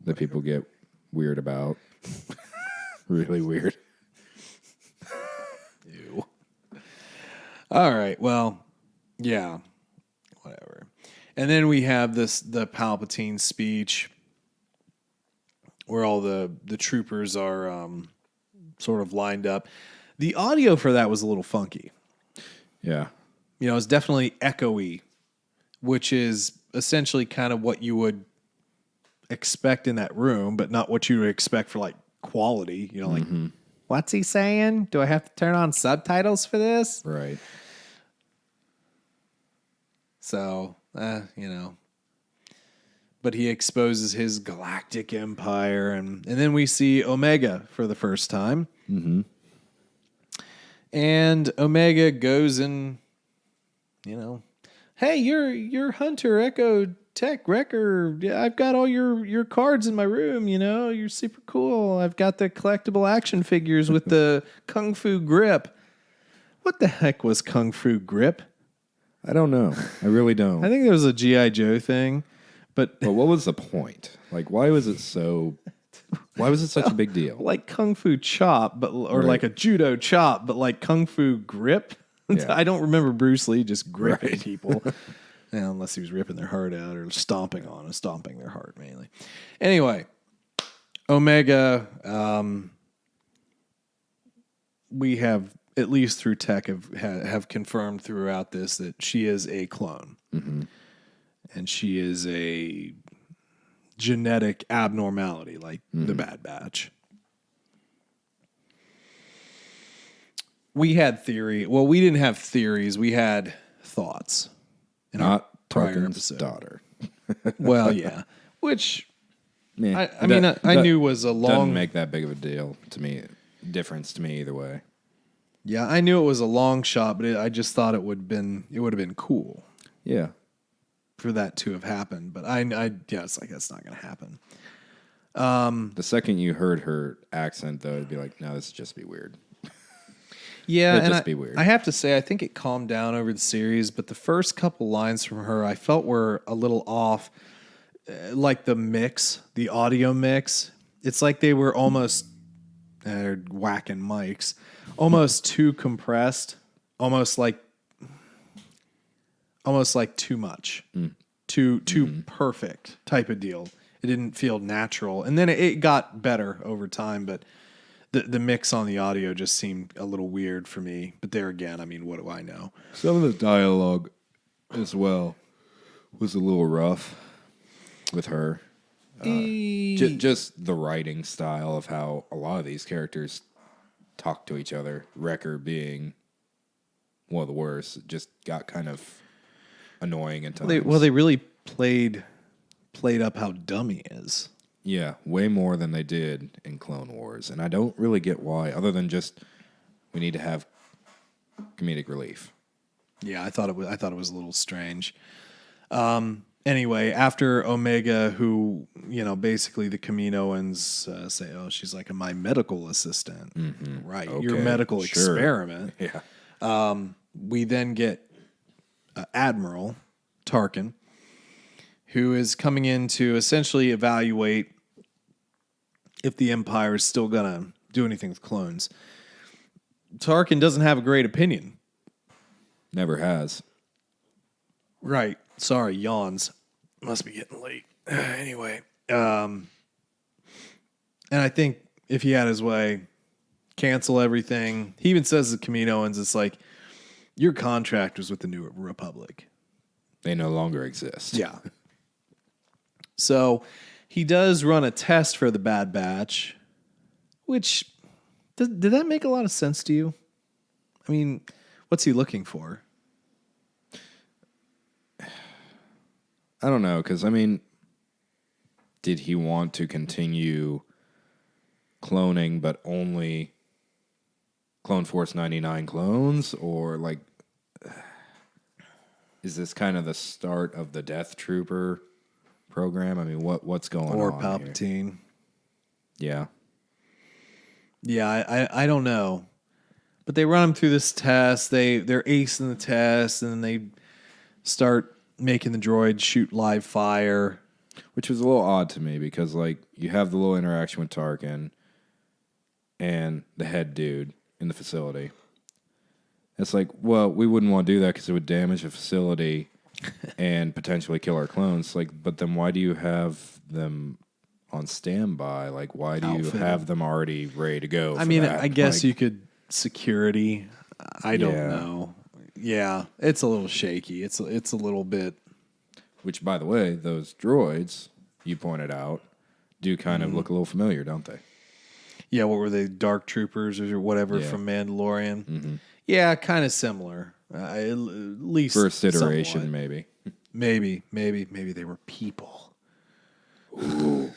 That people get weird about. Really weird. Ew. All right. Well, yeah. Whatever. And then we have the Palpatine speech where all the troopers are sort of lined up. The audio for that was a little funky. Yeah. It's definitely echoey, which is essentially kind of what you would expect in that room, but not what you would expect for like quality. Like, what's he saying? Do I have to turn on subtitles for this? Right. So, but he exposes his galactic empire, and then we see Omega for the first time. And Omega goes and, hey, you're Hunter, Echo, Tech, Wrecker. Yeah, I've got all your cards in my room, you're super cool. I've got the collectible action figures with the Kung Fu grip. What the heck was Kung Fu grip? I don't know. I really don't. I think there was a G.I. Joe thing, but what was the point? Like, why was it such a big deal? Like Kung Fu chop, or Right. like a judo chop, but like Kung Fu grip. Yeah. I don't remember Bruce Lee just gripping people, unless he was ripping their heart out or stomping their heart mainly. Anyway, Omega, we have, at least through tech, have confirmed throughout this that she is a clone. And she is a genetic abnormality, like the Bad Batch. We had theory. Well, we didn't have theories. We had thoughts. In our Not prior Tarkin's episode. daughter. Well, yeah. Which, Yeah, I knew was a long... Doesn't make that big of a deal to me. Difference to me either way. Yeah, I knew it was a long shot, but I just thought it would have been cool. Yeah. For that to have happened. But it's like, that's not going to happen. The second you heard her accent, though, it'd be like, no, this would just be weird. Yeah, It'd and just be weird. I have to say, I think it calmed down over the series, but the first couple lines from her I felt were a little off. Like the audio mix. It's like they were almost whacking mics, almost too compressed, almost like too much, too perfect type of deal. It didn't feel natural, and then it got better over time, but the mix on the audio just seemed a little weird for me. But there again, I mean, what do I know? Some of the dialogue as well was a little rough with her. Just the writing style of how a lot of these characters talk to each other. Wrecker being one of the worst. It just got kind of annoying at times. They really played up how dumb he is. Yeah, way more than they did in Clone Wars. And I don't really get why, other than just we need to have comedic relief. Yeah, I thought it was a little strange. Anyway, after Omega, who, basically the Kaminoans say, oh, she's like my medical assistant. Mm-hmm. Right. Okay, Your medical experiment. Yeah. We then get Admiral Tarkin, who is coming in to essentially evaluate if the Empire is still going to do anything with clones. Tarkin doesn't have a great opinion. Never has. Right. Sorry, yawns. Must be getting late. Anyway. And I think if he had his way, cancel everything. He even says to Kaminoans, it's like, your contract was with the New Republic. They no longer exist. Yeah. So he does run a test for the Bad Batch, which, did that make a lot of sense to you? I mean, what's he looking for? I don't know, because, did he want to continue cloning, but only Clone Force 99 clones? Or, is this kind of the start of the Death Trooper program? What's going on? Or Palpatine. Here? Yeah, I don't know. But they run him through this test. They're acing the test, and then they start making the droid shoot live fire. Which was a little odd to me because, you have the little interaction with Tarkin and the head dude in the facility. It's like, well, we wouldn't want to do that because it would damage the facility and potentially kill our clones. But then why do you have them on standby? Why do you have them already ready to go? I guess you could security. I don't know. Yeah, it's a little shaky. It's a little bit. Which, by the way, those droids you pointed out do kind of look a little familiar, don't they? Yeah, what were they? Dark Troopers or whatever from Mandalorian. Mm-hmm. Yeah, kind of similar. At least first iteration, somewhat. maybe. Maybe they were people. Ooh.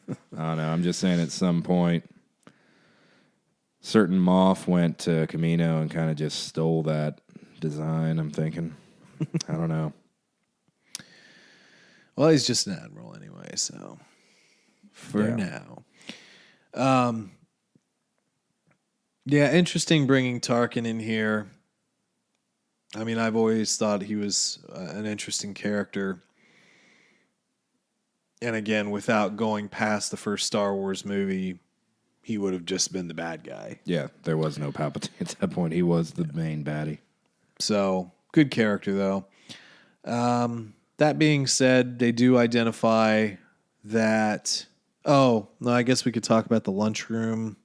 I don't know. I'm just saying at some point, certain Moff went to Camino and kind of just stole that design, I'm thinking. I don't know. Well, he's just an admiral anyway, so for now. Yeah, interesting bringing Tarkin in here. I've always thought he was an interesting character. And again, without going past the first Star Wars movie, he would have just been the bad guy. Yeah, there was no Palpatine at that point. He was the main baddie. So, good character, though. That being said, they do identify that... Oh, no, I guess we could talk about the lunchroom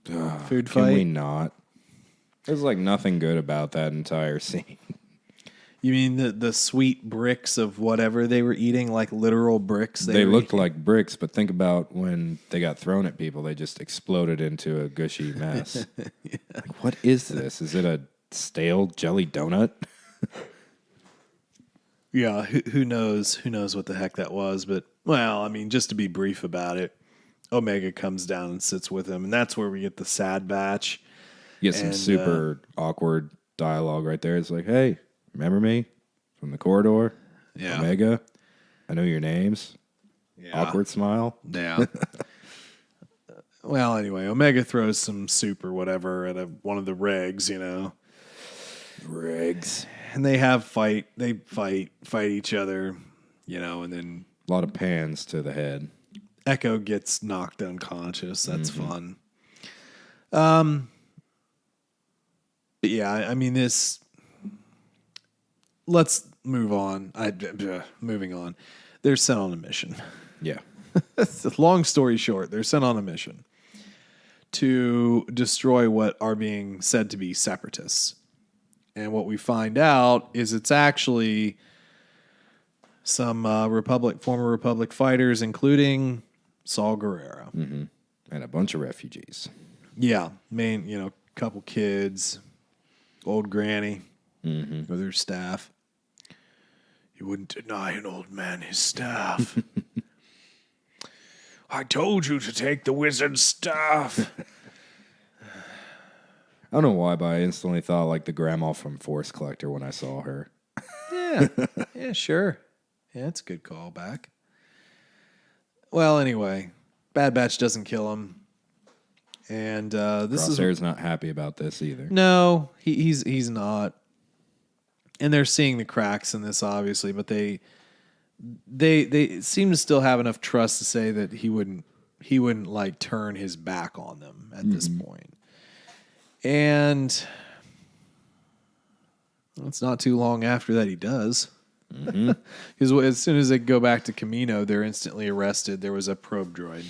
food fight. Can we not? There's nothing good about that entire scene. You mean the sweet bricks of whatever they were eating, like literal bricks? They looked like bricks, but think about when they got thrown at people, they just exploded into a gushy mess. Yeah. What is this? Is it a stale jelly donut? Yeah, who knows? Who knows what the heck that was? But, just to be brief about it, Omega comes down and sits with him, and that's where we get the Sad Batch. You get some super awkward dialogue right there. It's like, hey, remember me from the corridor? Yeah. Omega, I know your names. Yeah. Awkward smile. Yeah. Well, anyway, Omega throws some soup or whatever at one of the regs, Regs. And they fight each other, and then... A lot of pans to the head. Echo gets knocked unconscious. That's fun. But yeah, this... Let's move on. Moving on. They're sent on a mission. Yeah. Long story short, they're sent on a mission to destroy what are being said to be separatists. And what we find out is it's actually some former Republic fighters, including Saul Guerrero. Mm-hmm. And a bunch of refugees. Yeah. Couple kids, old granny with her staff. You wouldn't deny an old man his staff. I told you to take the wizard's staff. I don't know why, but I instantly thought like the grandma from Force Collector when I saw her. Yeah, sure. Yeah, it's a good callback. Well, anyway, Bad Batch doesn't kill him. And this Crosshair's not happy about this either. No, he's not. And they're seeing the cracks in this, obviously, but they seem to still have enough trust to say that he wouldn't like turn his back on them at this point. And it's not too long after that he does. Because as soon as they go back to Kamino, they're instantly arrested. There was a probe droid.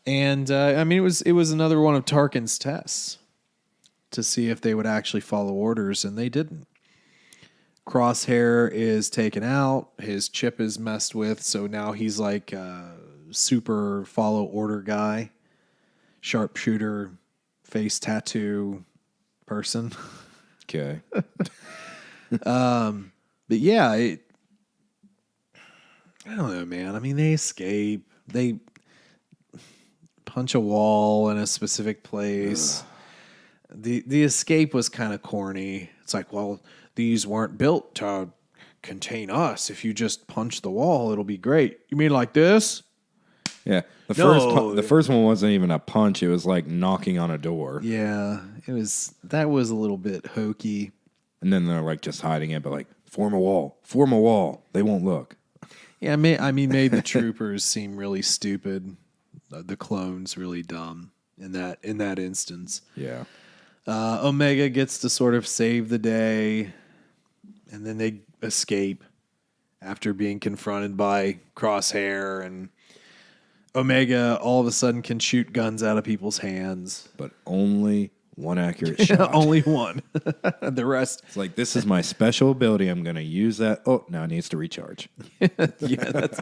And I mean, it was another one of Tarkin's tests to see if they would actually follow orders, and they didn't. Crosshair is taken out. His chip is messed with, so now he's like a super follow order guy, sharpshooter, face tattoo person. Okay. But yeah, I don't know, man. I mean, they escape. They punch a wall in a specific place. The escape was kind of corny. It's like, well, these weren't built to contain us. If you just punch the wall, it'll be great. You mean like this? Yeah. The first one wasn't even a punch. It was like knocking on a door. Yeah, that was a little bit hokey. And then they're like just hiding it, but like form a wall. They won't look. Yeah, I mean, made the troopers seem really stupid. The clones really dumb in that instance. Yeah. Omega gets to sort of save the day, and then they escape after being confronted by Crosshair, and Omega all of a sudden can shoot guns out of people's hands. But only one accurate shot. Only one. The rest. It's like, this is my special ability. I'm going to use that. Oh, now it needs to recharge. Yeah, that's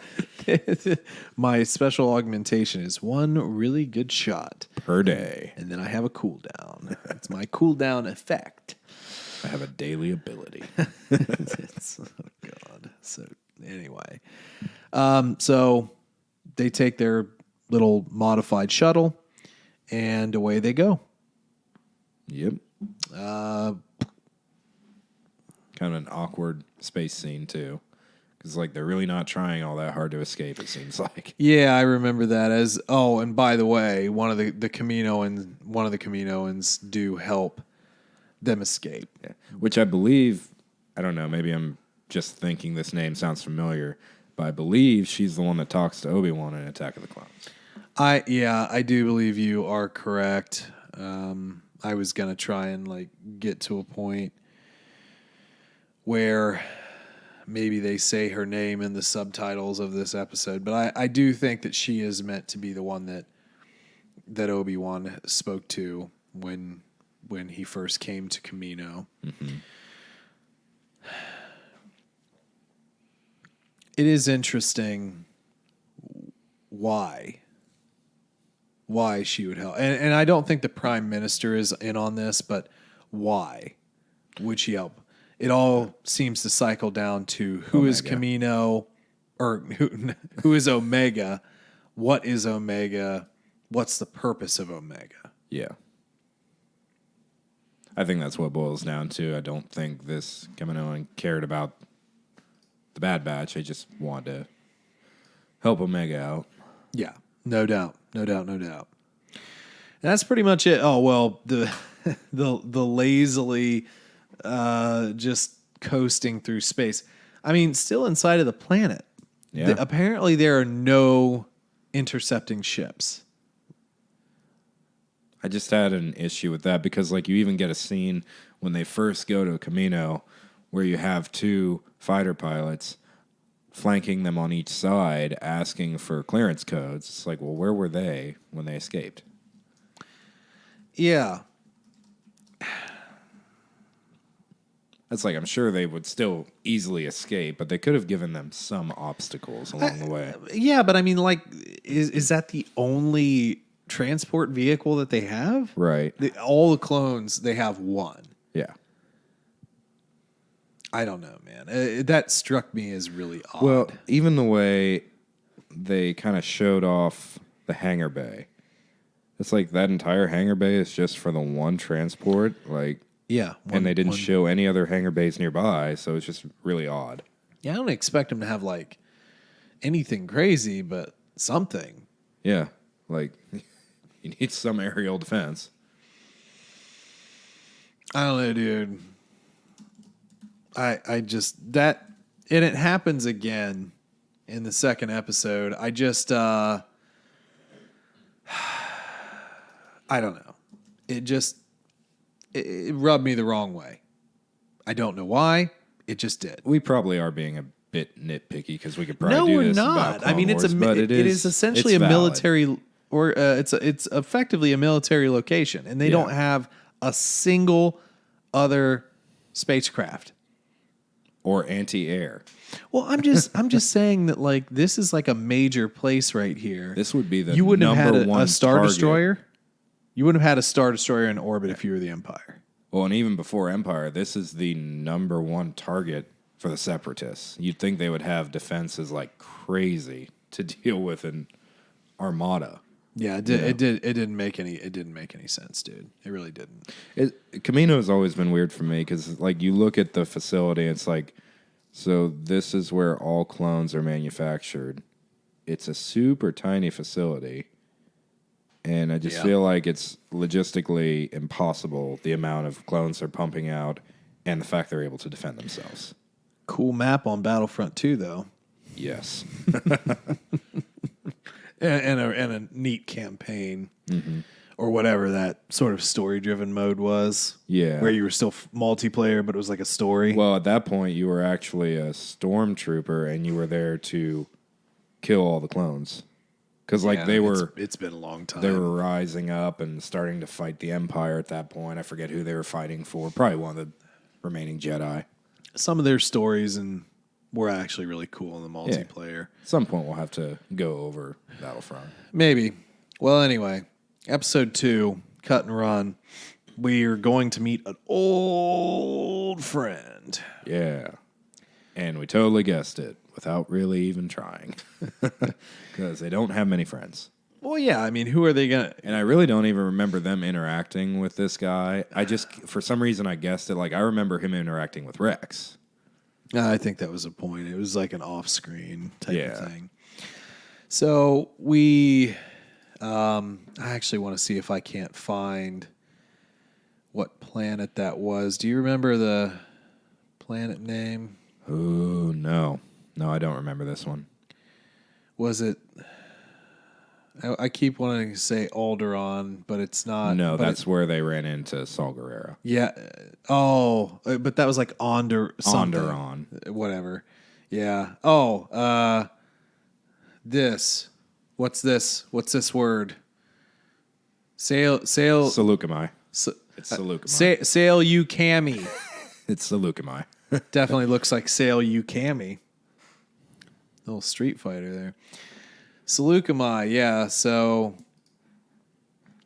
my special augmentation is one really good shot Per day. and then I have a cooldown. It's my cooldown effect. I have a daily ability. Oh God. So anyway, so they take their little modified shuttle and away they go. Yep. Kind of an awkward space scene too, because like they're really not trying all that hard to escape. It seems like. Yeah, I remember that as. Oh, and by the way, one of the Kaminoans do help them escape. Yeah. Which I believe, I don't know. Maybe I'm just thinking this name sounds familiar, but I believe she's the one that talks to Obi-Wan in Attack of the Clones. I do believe you are correct. I was gonna try and like get to a point where maybe they say her name in the subtitles of this episode, but I do think that she is meant to be the one that Obi-Wan spoke to when he first came to Kamino. Mm-hmm. It is interesting why she would help. And I don't think the Prime Minister is in on this, but why would she help? It all seems to cycle down to who is Kamino, or who is Omega, what is Omega, what's the purpose of Omega? Yeah. I think that's what it boils down to. I don't think this Kaminoan cared about the Bad Batch. They just wanted to help Omega out. Yeah, no doubt. And that's pretty much it. Oh well, the lazily just coasting through space. I mean, still inside of the planet. Yeah. Apparently, there are no intercepting ships. I just had an issue with that because, like, you even get a scene when they first go to Kamino where you have two fighter pilots flanking them on each side, asking for clearance codes. It's like, well, where were they when they escaped? Yeah. That's like, I'm sure they would still easily escape, but they could have given them some obstacles along the way. Yeah, but I mean, like, is that the only transport vehicle that they have? Right. All the clones, they have one. Yeah. I don't know, man. That struck me as really odd. Well, even the way they kind of showed off the hangar bay. It's like that entire hangar bay is just for the one transport, like, Yeah. and they didn't show any other hangar bays nearby, so it's just really odd. Yeah, I don't expect them to have like anything crazy, but something. Yeah, like you need some aerial defense. I don't know, dude. I just that and it happens again in the second episode. I just I don't know. It rubbed me the wrong way. I don't know why. It just did. We probably are being a bit nitpicky because we could probably No, do we're this not. about Clone I mean, Wars, but it is essentially it's a valid. military, or it's effectively a military location, and they don't have a single other spacecraft or anti-air. Well, I'm just saying that like this is like a major place right here. This would be the you wouldn't have number had one a Star target. Destroyer. You wouldn't have had a Star Destroyer in orbit if you were the Empire. Well, and even before Empire, this is the number one target for the Separatists. You'd think they would have defenses like crazy to deal with an armada. Yeah, it didn't make any sense, dude. It really didn't. Camino has always been weird for me because like you look at the facility, it's like, so this is where all clones are manufactured. It's a super tiny facility. And I just feel like it's logistically impossible, the amount of clones they're pumping out and the fact they're able to defend themselves. Cool map on Battlefront 2, though. Yes. and a neat campaign. Or whatever that sort of story-driven mode was. Yeah. Where you were still multiplayer, but it was like a story. Well, at that point, you were actually a stormtrooper, and you were there to kill all the clones. Because like it's been a long time. They were rising up and starting to fight the Empire at that point. I forget who they were fighting for. Probably one of the remaining Jedi. Some of their stories and were actually really cool in the multiplayer. At some point, we'll have to go over Battlefront. Maybe. Well, anyway, episode 2, Cut and Run. We are going to meet an old friend. Yeah. And we totally guessed it without really even trying. Because they don't have many friends. Well, yeah, I mean, who are they going to... And I really don't even remember them interacting with this guy. I just, for some reason, I guessed it. Like, I remember him interacting with Rex. I think that was a point. It was like an off-screen type of thing. So we... I actually want to see if I can't find what planet that was. Do you remember the planet name? Oh, no. No, I don't remember this one. Was it... I keep wanting to say Alderaan, but it's not. No, that's where they ran into Saul Guerrero. Yeah. Oh, but that was like Onderon. Whatever. Yeah. Oh, this. What's this? What's this word? Sail. Saleucami. It's Saleucami. Sail you Cammy. It's Saleucami. Definitely looks like Sail you Cammy. Little Street Fighter there. Saleucami, yeah. So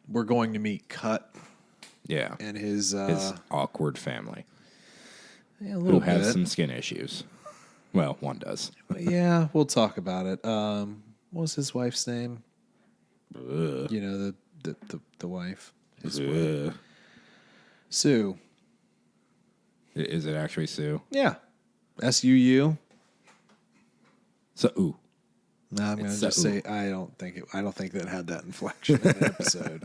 we're going to meet Cut. Yeah. And his awkward family. Yeah, a little bit. Who has some skin issues. Well, one does. Yeah, we'll talk about it. What was his wife's name? You know, the wife. His wife. Sue. Is it actually Sue? Yeah. S-U-U. So, ooh. No, I'm going to just say I don't think that had that inflection in the episode.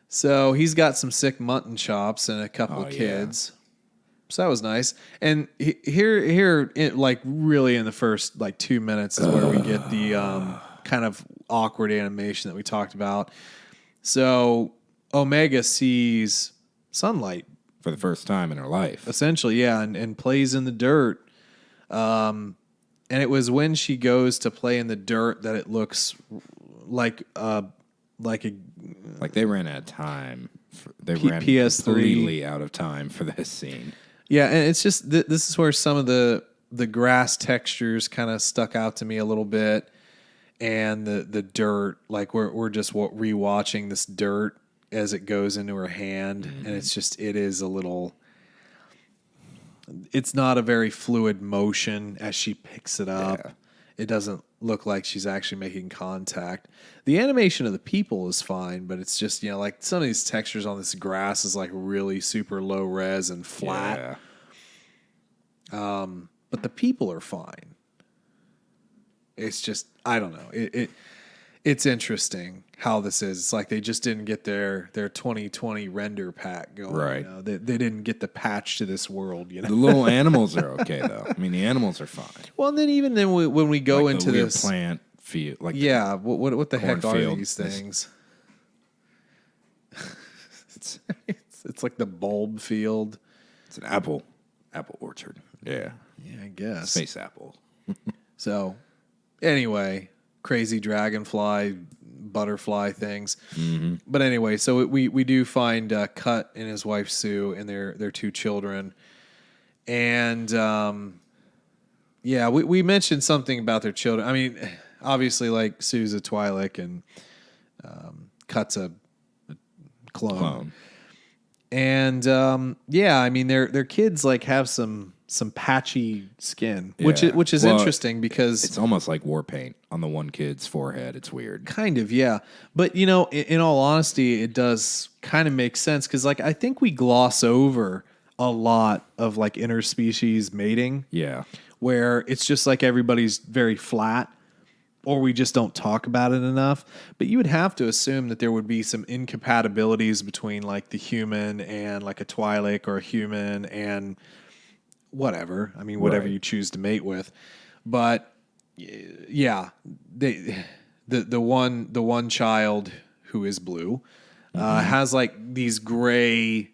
So he's got some sick mutton chops and a couple of kids. Yeah. So that was nice. And here, like really in the first like 2 minutes is where we get the kind of awkward animation that we talked about. So Omega sees sunlight for the first time in her life, essentially, yeah, and plays in the dirt. And it was when she goes to play in the dirt that it looks like they ran out of time. They ran PS3 completely out of time for this scene. Yeah, and it's just this is where some of the grass textures kind of stuck out to me a little bit, and the dirt. Like we're just rewatching this dirt as it goes into her hand, and it is a little. It's not a very fluid motion as she picks it up. Yeah. it doesn't look like she's actually making contact. The animation of the people is fine, but it's just, like some of these textures on this grass is like really super low res and flat. Yeah. But the people are fine. It's just, I don't know. It's interesting how this is. It's like they just didn't get their 2020 render pack going. Right. They didn't get the patch to this world. The little animals are okay though. I mean, the animals are fine. Well, and then even then when we go into the weird this plant field, like what the heck are cornfield. these things? It's like the bulb field. It's an apple orchard. Yeah, I guess space apple. So, anyway, crazy dragonfly, butterfly things. Mm-hmm. But anyway, so we do find Cut and his wife Sue and their 2 children, and we mentioned something about their children. I mean, obviously, like Sue's a Twi'lek and Cut's a clone. And I mean, their kids like have some patchy skin, which is interesting because it's almost like war paint on the one kid's forehead. It's weird, kind of, yeah. But in all honesty, it does kind of make sense because like I think we gloss over a lot of like interspecies mating, where it's just like everybody's very flat. Or we just don't talk about it enough. But you would have to assume that there would be some incompatibilities between like the human and like a Twi'lek or a human and whatever. I mean, whatever you choose to mate with. But yeah, the one child who is blue has like these gray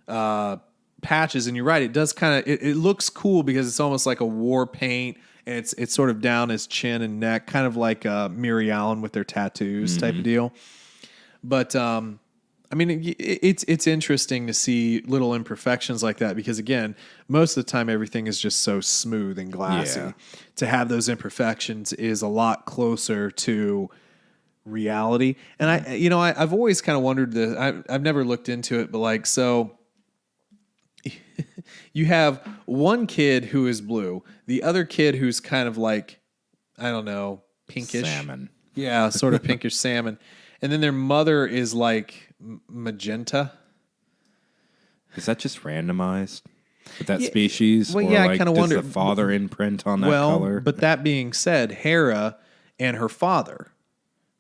patches, and you're right. It does kind of it looks cool because it's almost like a war paint. And it's sort of down his chin and neck, kind of like Miri Allen with their tattoos type of deal. But I mean, it's interesting to see little imperfections like that because again, most of the time everything is just so smooth and glassy. Yeah. To have those imperfections is a lot closer to reality. And I've always kind of wondered this. I've never looked into it, but like so. You have one kid who is blue, the other kid who's kind of like, I don't know, pinkish. Salmon. Yeah, sort of pinkish salmon. And then their mother is like magenta. Is that just randomized with that species? Well, or I like, kind of wonder. Does the father imprint on that color? But that being said, Hera and her father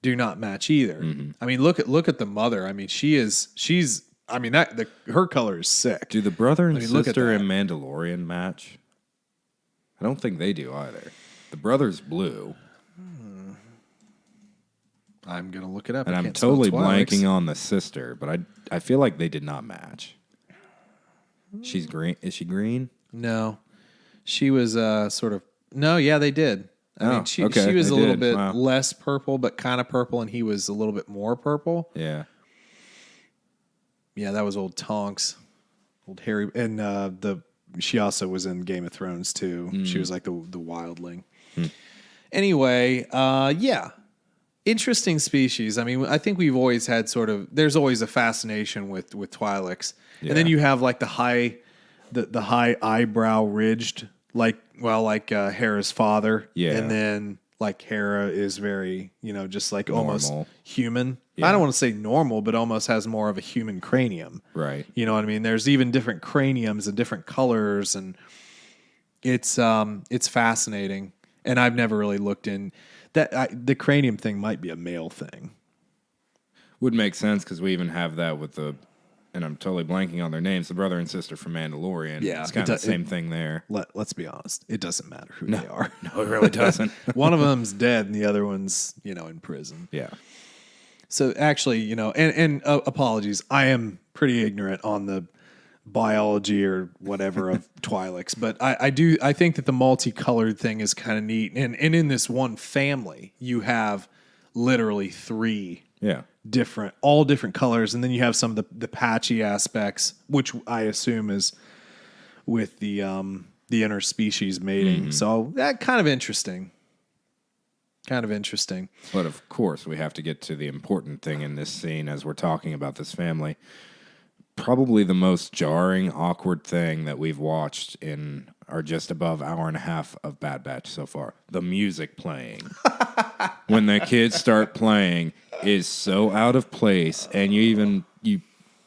do not match either. Mm-hmm. I mean, look at the mother. I mean, she's. I mean, her color is sick. Do the brother and sister in Mandalorian match? I don't think they do either. The brother's blue. I'm going to look it up. And I'm totally blanking on the sister, but I feel like they did not match. She's green. Is she green? No. She was sort of... No, yeah, they did. I mean, she was a little bit less purple, but kind of purple, and he was a little bit more purple. Yeah. Yeah, that was old Tonks, old Harry, and she also was in Game of Thrones too. She was like the wildling. Anyway, interesting species. I mean, I think we've always had there's always a fascination with Twi'leks, and then you have like the high eyebrow ridged, like Hera's father, and then like Hera is very just like normal. Almost human. Yeah. I don't want to say normal, but almost has more of a human cranium. Right. You know what I mean? There's even different craniums and different colors, and it's fascinating. And I've never really looked in that. The cranium thing might be a male thing. Would make sense because we even have that with and I'm totally blanking on their names, the brother and sister from Mandalorian. Yeah, it's kind of the same thing there. Let's be honest. It doesn't matter who they are. No, it really doesn't. One of them's dead and the other one's, in prison. Yeah. So actually, and apologies, I am pretty ignorant on the biology or whatever of Twi'leks, but I think that the multicolored thing is kind of neat. And in this one family, you have literally 3 all different colors, and then you have some of the patchy aspects, which I assume is with the interspecies mating. Mm-hmm. So that kind of interesting. But of course, we have to get to the important thing in this scene as we're talking about this family. Probably the most jarring, awkward thing that we've watched in are just above hour and a half of Bad Batch so far. The music playing. When the kids start playing is so out of place, and you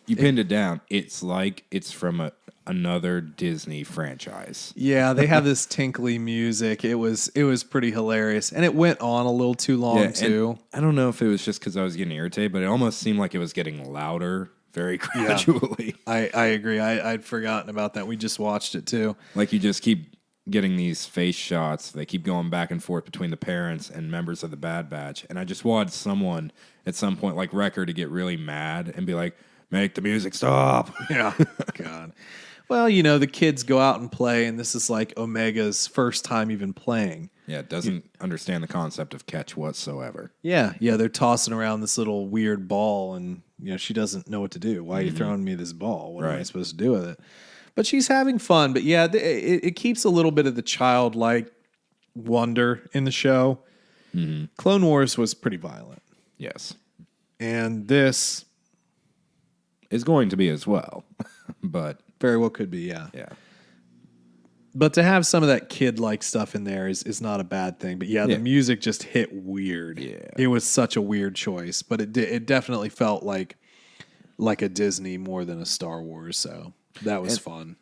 pinned it down. It's like it's from another Disney franchise. Yeah, they have this tinkly music. It was pretty hilarious, and it went on a little too long too. I don't know if it was just because I was getting irritated, but it almost seemed like it was getting louder very gradually. Yeah, I agree. I'd forgotten about that. We just watched it too. Like you just keep getting these face shots. They keep going back and forth between the parents and members of the Bad Batch, and I just wanted someone at some point, like Wrecker, to get really mad and be like, "Make the music stop." Yeah, God. Well, the kids go out and play, and this is like Omega's first time even playing. Yeah, it doesn't understand the concept of catch whatsoever. Yeah, they're tossing around this little weird ball, and she doesn't know what to do. Why are you throwing me this ball? What am I supposed to do with it? But she's having fun. But yeah, it keeps a little bit of the childlike wonder in the show. Mm-hmm. Clone Wars was pretty violent. Yes. And this is going to be as well. But very well could be, yeah. Yeah. But to have some of that kid-like stuff in there is not a bad thing. But yeah, the music just hit weird. Yeah. It was such a weird choice. But it definitely felt like a Disney more than a Star Wars. So that was fun.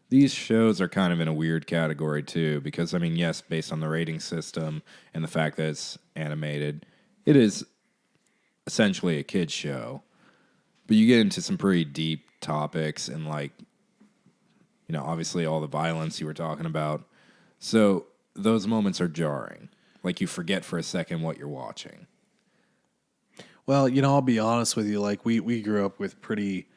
These shows are kind of in a weird category too, because yes, based on the rating system and the fact that it's animated, it is essentially a kid's show. But you get into some pretty deep topics and obviously all the violence you were talking about. So those moments are jarring. Like you forget for a second what you're watching. Well, I'll be honest with you. Like we grew up with pretty,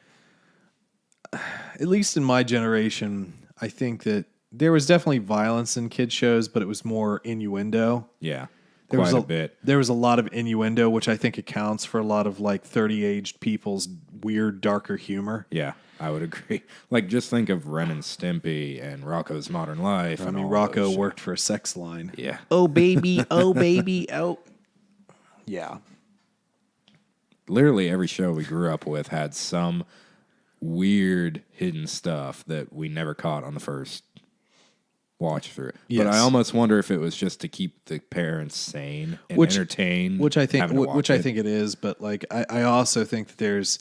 at least in my generation, I think that there was definitely violence in kid shows, but it was more innuendo. Yeah. There was a bit. There was a lot of innuendo, which I think accounts for a lot of 30-aged people's weird, darker humor. Yeah, I would agree. Just think of Ren and Stimpy and Rocco's Modern Life. Rocco worked for a sex line. Yeah. Oh, baby. Oh, baby. Oh. Yeah. Literally every show we grew up with had some weird hidden stuff that we never caught on the first watch through. Yes. But I almost wonder if it was just to keep the parents sane and entertained. Which I think it is, but I also think that there's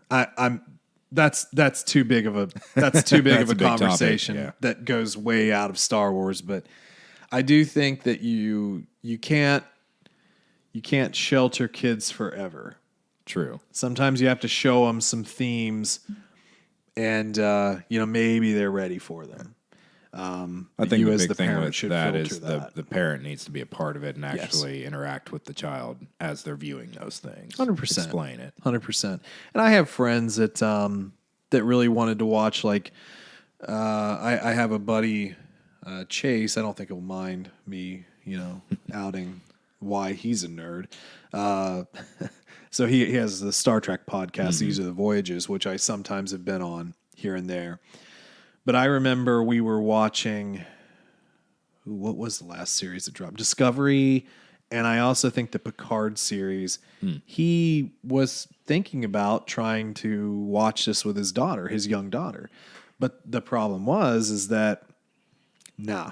that's too big of a conversation that goes way out of Star Wars, but I do think that you can't shelter kids forever. True. Sometimes you have to show them some themes, and maybe they're ready for them. I think you the as big the thing parent with should that filter is that. the parent needs to be a part of it and actually interact with the child as they're viewing those things. 100%. Explain it. 100%. And I have friends that really wanted to watch. I have a buddy, Chase. I don't think he'll mind me, outing why he's a nerd. So he has the Star Trek podcast. Mm-hmm. These are the Voyages, which I sometimes have been on here and there. But I remember we were watching, what was the last series that dropped? Discovery, and I also think the Picard series. He was thinking about trying to watch this with his daughter, his young daughter. But the problem is that, no.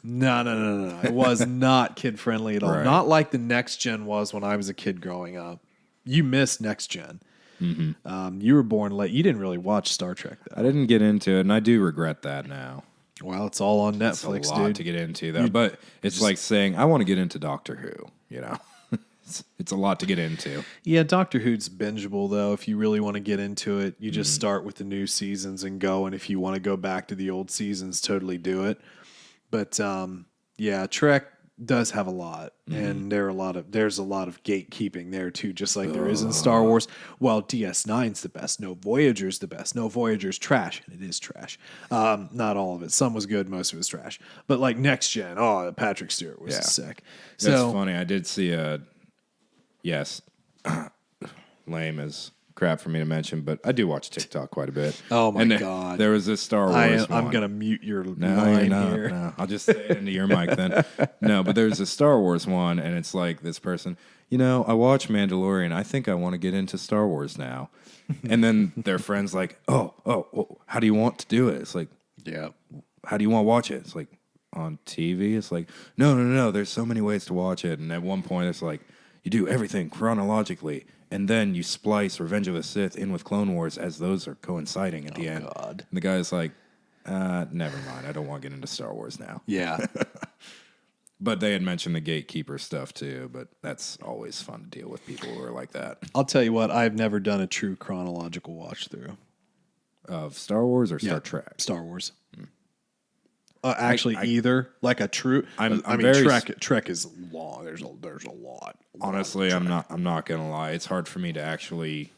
It was not kid-friendly at all. Right. Not like the Next Gen was when I was a kid growing up. You missed Next Gen. Mm-hmm. You were born late. You didn't really watch Star Trek, though. I didn't get into it, and I do regret that now. Well, it's all on Netflix, it's a lot dude. to get into, though. But it's like saying, I want to get into Doctor Who, It's a lot to get into. Yeah, Doctor Who's bingeable, though. If you really want to get into it, you just start with the new seasons and go. And if you want to go back to the old seasons, totally do it. But, Trek does have a lot, and there's a lot of gatekeeping there too, just like there is in Star Wars. Well, DS9's the best. No, Voyager's the best. No, Voyager's trash, and it is trash. Not all of it. Some was good, most of it was trash. But Next Gen, Patrick Stewart was sick. That's funny. I did see lame as crap for me to mention, but I do watch TikTok quite a bit. Oh my and God! There was this Star Wars. I'm gonna mute your No, line you're not. here. No, I'll just say it into your mic then. No, but there's a Star Wars one, and it's like this person. I watch Mandalorian. I think I want to get into Star Wars now. And then their friends like, oh, how do you want to do it? It's like, Yeah. how do you want to watch it? It's like on TV. It's like, no. There's so many ways to watch it. And at one point, it's like you do everything chronologically, and then you splice Revenge of the Sith in with Clone Wars as those are coinciding at the end. God. And the guy's like, never mind. I don't want to get into Star Wars now. Yeah. But they had mentioned the gatekeeper stuff too, but that's always fun to deal with people who are like that. I'll tell you what, I've never done a true chronological watch through. Of Star Wars or Star Trek? Star Wars. Actually, either. Like a true... Trek is long. There's a lot. Honestly, I'm not going to lie. It's hard for me to actually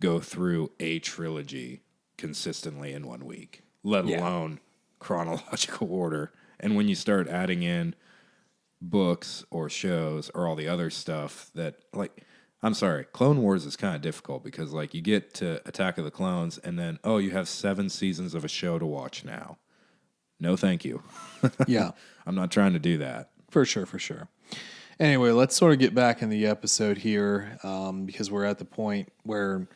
go through a trilogy consistently in 1 week, let alone chronological order. And when you start adding in books or shows or all the other stuff that, like, I'm sorry, Clone Wars is kind of difficult because, like, you get to Attack of the Clones and then, you have 7 seasons of a show to watch now. No, thank you. Yeah. I'm not trying to do that. For sure. Anyway, let's sort of get back in the episode here because we're at the point where,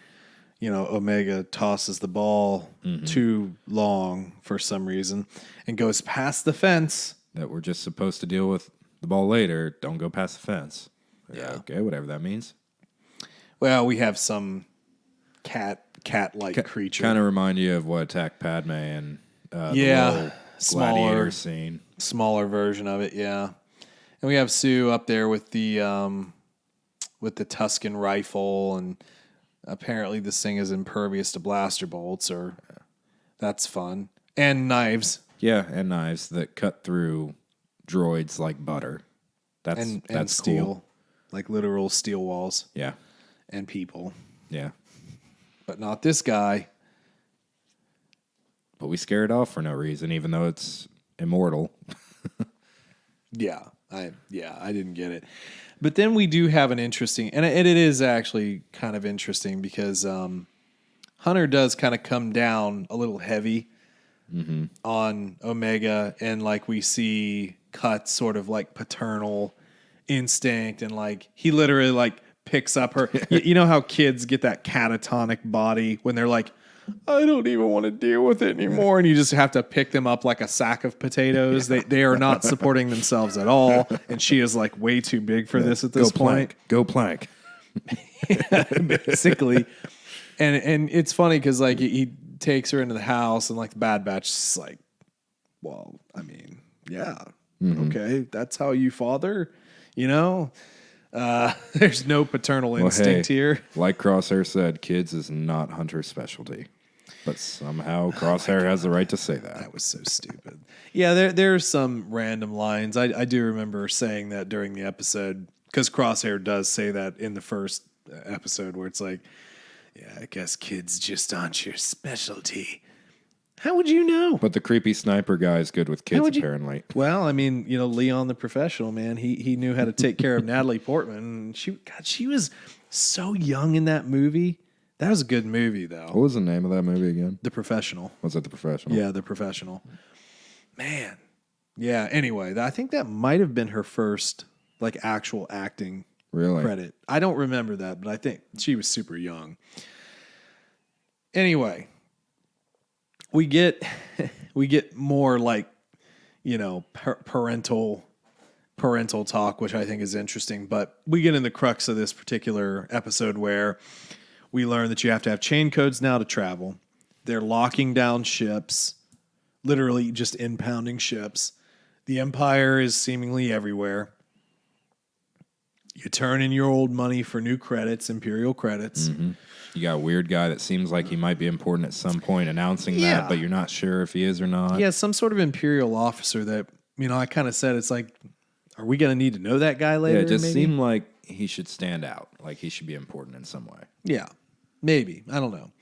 Omega tosses the ball too long for some reason and goes past the fence. That we're just supposed to deal with the ball later. Don't go past the fence. Yeah. Okay, whatever that means. Well, we have some cat-like creature. Kind of remind you of what attacked Padme and the little gladiator scene. Smaller version of it, yeah. And we have Sue up there with the Tusken rifle, and apparently this thing is impervious to blaster bolts, or that's fun. And knives. Yeah, and knives that cut through droids like butter. That's steel, cool. like literal steel walls. Yeah. And people. Yeah. But not this guy. But we scare it off for no reason, even though it's immortal. I didn't get it. But then we do have an interesting, and it is actually kind of interesting because Hunter does kind of come down a little heavy on Omega, and like we see Cut's sort of like paternal instinct, and like he literally like picks up her. You know how kids get that catatonic body when they're like, I don't even want to deal with it anymore. And you just have to pick them up like a sack of potatoes. They are not supporting themselves at all. And she is like way too big for this at this point. Go plank. Basically. And it's funny because like he takes her into the house and like the Bad Batch is like, well, I mean, yeah, okay. That's how you father, there's no paternal instinct here. Like Crosshair said, kids is not Hunter's specialty. But somehow Crosshair has the right to say that. That was so stupid. Yeah, there's some random lines. I do remember saying that during the episode because Crosshair does say that in the first episode where it's like, yeah, I guess kids just aren't your specialty. How would you know? But the creepy sniper guy is good with kids, apparently. Well, I mean, Leon the professional, man, he knew how to take care of Natalie Portman. She was so young in that movie. That was a good movie, though. What was the name of that movie again? The Professional. Was it The Professional? Yeah, The Professional. Man. Yeah, anyway, I think that might have been her first, like, actual acting credit. I don't remember that, but I think she was super young. Anyway, we get more, like, parental talk, which I think is interesting. But we get in the crux of this particular episode where we learn that you have to have chain codes now to travel. They're locking down ships, literally just impounding ships. The Empire is seemingly everywhere. You turn in your old money for new credits, Imperial credits. Mm-hmm. You got a weird guy that seems like he might be important at some point announcing that, but you're not sure if he is or not. Yeah, some sort of Imperial officer that, I kind of said, it's like, are we going to need to know that guy later? Yeah, it just seemed like he should stand out. Like he should be important in some way. Yeah, maybe. I don't know.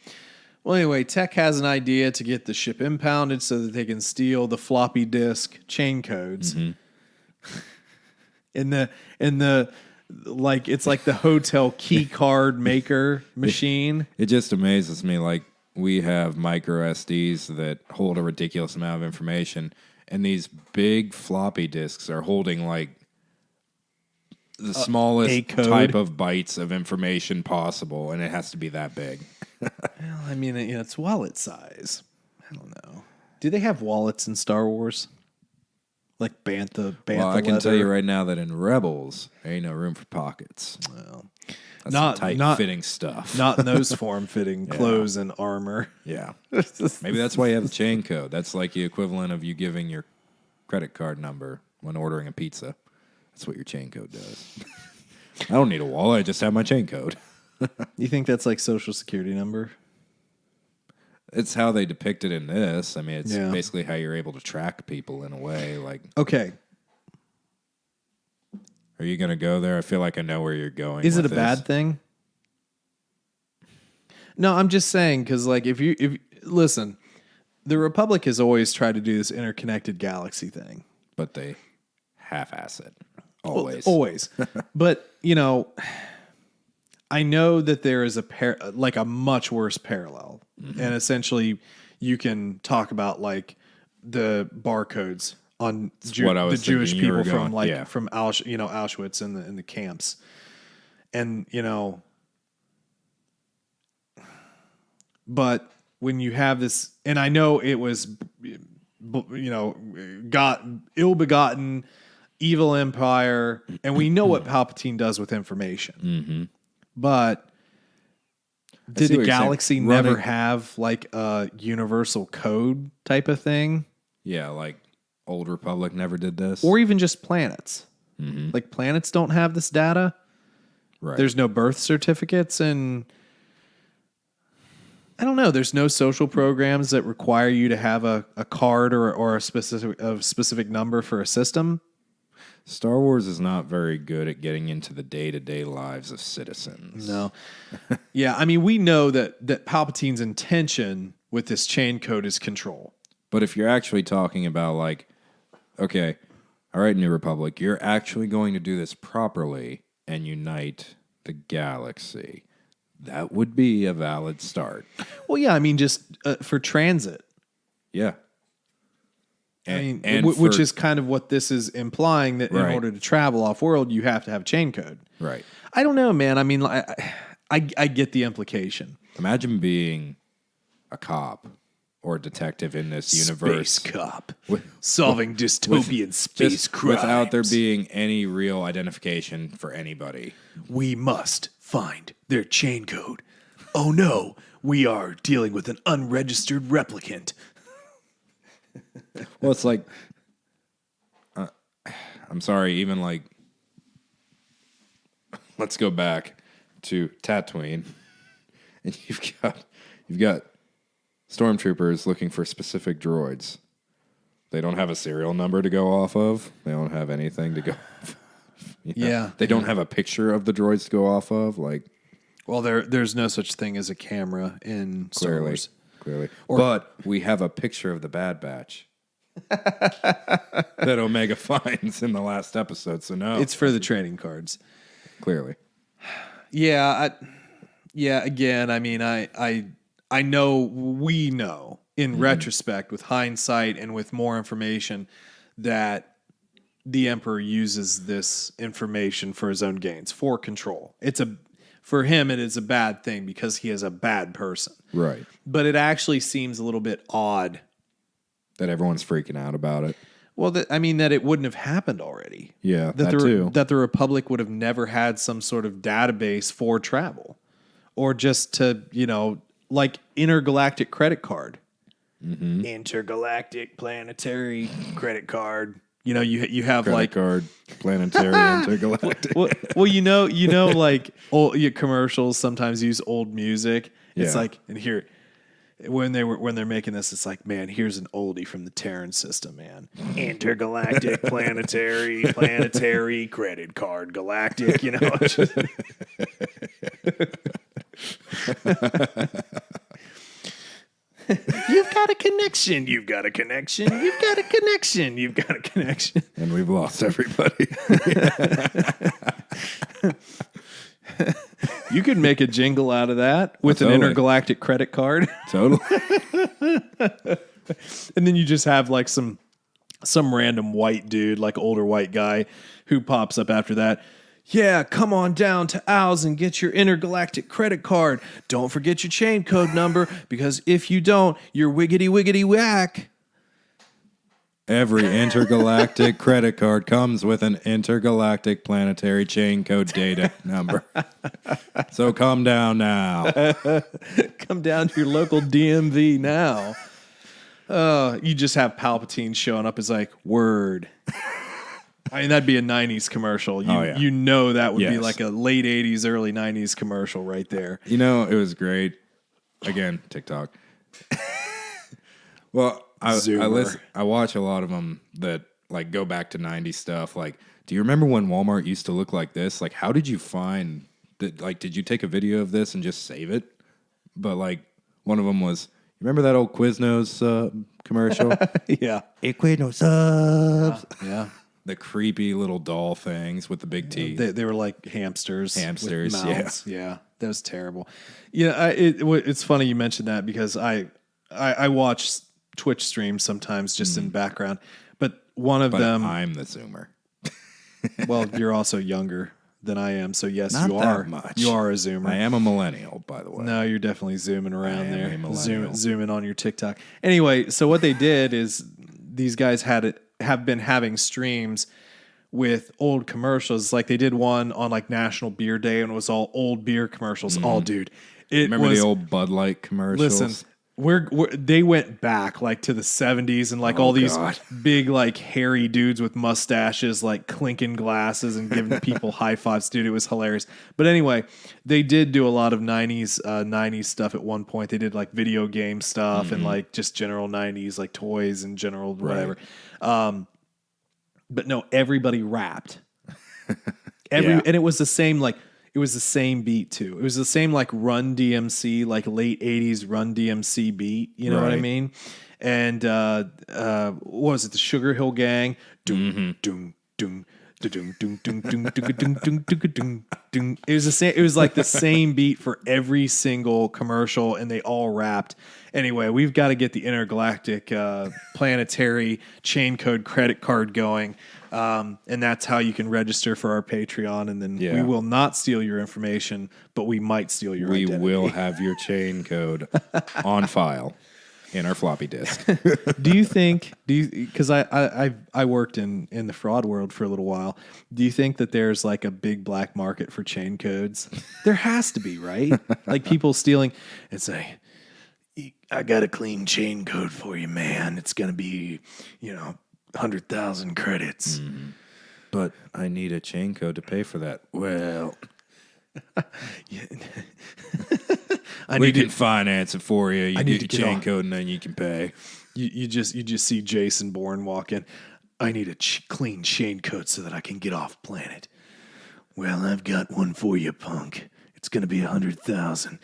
Well, anyway, Tech has an idea to get the ship impounded so that they can steal the floppy disk chain codes. Mm-hmm. and like it's like the hotel key card maker machine. It just amazes me. Like, we have micro SDs that hold a ridiculous amount of information, and these big floppy disks are holding like the smallest type of bytes of information possible, and it has to be that big. Well, I mean, it's wallet size. I don't know. Do they have wallets in Star Wars? Like bantha Well, I can leather? tell you right now that in Rebels, there ain't no room for pockets. Well, That's some tight-fitting stuff. Not in those form-fitting clothes and armor. Yeah. Maybe that's why you have the chain code. That's like the equivalent of you giving your credit card number when ordering a pizza. That's what your chain code does. I don't need a wallet. I just have my chain code. You think that's like Social Security number? It's how they depict it in this. I mean, it's Yeah. basically how you're able to track people in a way. Like, Okay. are you going to go there? I feel like I know where you're going. Is it a with this. bad thing? No, I'm just saying because, like, if listen, the Republic has always tried to do this interconnected galaxy thing. But they half-ass it. Always. Always. But, I know that there is a much worse parallel. Mm-hmm. And essentially you can talk about like the barcodes on what I was the Jewish thinking you were people from going. from Auschwitz in the camps. And, but when you have this, and I know it was, got ill-begotten evil empire, and we know what Palpatine does with information. Mm-hmm. But did see the what you're saying. galaxy never have like a universal code type of thing? Yeah, like Old Republic never did this. Or even just planets. Mm-hmm. Like planets don't have this data. Right. There's no birth certificates, and I don't know. There's no social programs that require you to have a card or a specific number for a system. Star Wars is not very good at getting into the day-to-day lives of citizens. No. Yeah, I mean, we know that Palpatine's intention with this chain code is control. But if you're actually talking about like, okay, all right, New Republic, you're actually going to do this properly and unite the galaxy, that would be a valid start. Well, yeah, I mean, just for transit. Yeah. Which is kind of what this is implying, that in order to travel off-world, you have to have chain code. Right. I don't know, man. I mean, I get the implication. Imagine being a cop or a detective in this universe. Space cop. Solving dystopian space crimes. Without there being any real identification for anybody. We must find their chain code. Oh no, we are dealing with an unregistered replicant. Well, it's like, I'm sorry, even like, let's go back to Tatooine, and you've got stormtroopers looking for specific droids. They don't have a serial number to go off of. They don't have anything to go. Yeah, they don't have a picture of the droids to go off of. Like, well, there's no such thing as a camera in Star Wars. Clearly. But we have a picture of the Bad Batch that Omega finds in the last episode. So no, it's for the trading cards. Clearly. Yeah. Again, I mean, I know, we know in retrospect, with hindsight and with more information, that the Emperor uses this information for his own gains, for control. For him, it is a bad thing because he is a bad person. Right. But it actually seems a little bit odd that everyone's freaking out about it. Well, that it wouldn't have happened already. Yeah, that too. That the Republic would have never had some sort of database for travel, or just to, like intergalactic credit card, intergalactic planetary credit card. You have credit like card, planetary, intergalactic. well, like old commercials sometimes use old music. It's Yeah. like, and here, when they're making this, it's like, man, here's an oldie from the Terran system, man. Intergalactic, planetary credit card, galactic. You've got a connection. You've got a connection. You've got a connection. You've got a connection. And we've lost everybody. You could make a jingle out of that with an intergalactic credit card. Totally. And then you just have like some random white dude, like older white guy, who pops up after that. Yeah, come on down to Al's and get your intergalactic credit card. Don't forget your chain code number, because if you don't, you're wiggity wiggity whack. Every intergalactic credit card comes with an intergalactic planetary chain code data number. So come down now. Come down to your local DMV now. You just have Palpatine showing up as like, word. I mean, that'd be a 90s commercial. You know that would be like a late 80s, early 90s commercial right there. You know, it was great. Again, TikTok. Well, I watch a lot of them that like go back to 90s stuff. Like, do you remember when Walmart used to look like this? Like, how did you find that? Like, did you take a video of this and just save it? But like, one of them was, remember that old Quiznos commercial? Yeah. Hey, Quiznos subs. Yeah. The creepy little doll things with the big teeth. They were like hamsters. Hamsters, with mouths. Yeah. That was terrible. Yeah, it's funny you mentioned that, because I watch Twitch streams sometimes just in background. But one of them... I'm the Zoomer. Well, you're also younger than I am, so yes, Not you that are. much. You are a Zoomer. I am a millennial, by the way. No, you're definitely zooming around there. A millennial. Zooming on your TikTok. Anyway, so what they did is these guys have been having streams with old commercials. Like they did one on like National Beer Day, and it was all old beer commercials. Oh, dude. Remember the old Bud Light commercials? Listen, they went back like to the 70s, and like all these big like hairy dudes with mustaches like clinking glasses and giving people high fives. Dude, it was hilarious. But anyway, they did do a lot of 90s stuff at one point. They did like video game stuff and like just general 90s like toys and general whatever. But no, everybody rapped. And it was the same like it was the same beat too. It was the same like Run DMC, like late 80s Run DMC beat. You know what I mean? And what was it? The Sugar Hill Gang. Doom, doom, doom. It was the same. It was like the same beat for every single commercial, and they all rapped. Anyway, we've got to get the intergalactic planetary chain code credit card going, and that's how you can register for our Patreon. And then we will not steal your information, but we might steal your identity. We will have your chain code on file in our floppy disk. Do you think? Because I worked in the fraud world for a little while. Do you think that there's like a big black market for chain codes? There has to be, right? Like people stealing and say, "I got a clean chain code for you, man. It's gonna be, 100,000 credits." But I need a chain code to pay for that. Well, we can finance it for you. You get your chain code and then you can pay. You just see Jason Bourne walk in. I need a clean chain code so that I can get off planet. Well, I've got one for you, punk. It's going to be 100,000.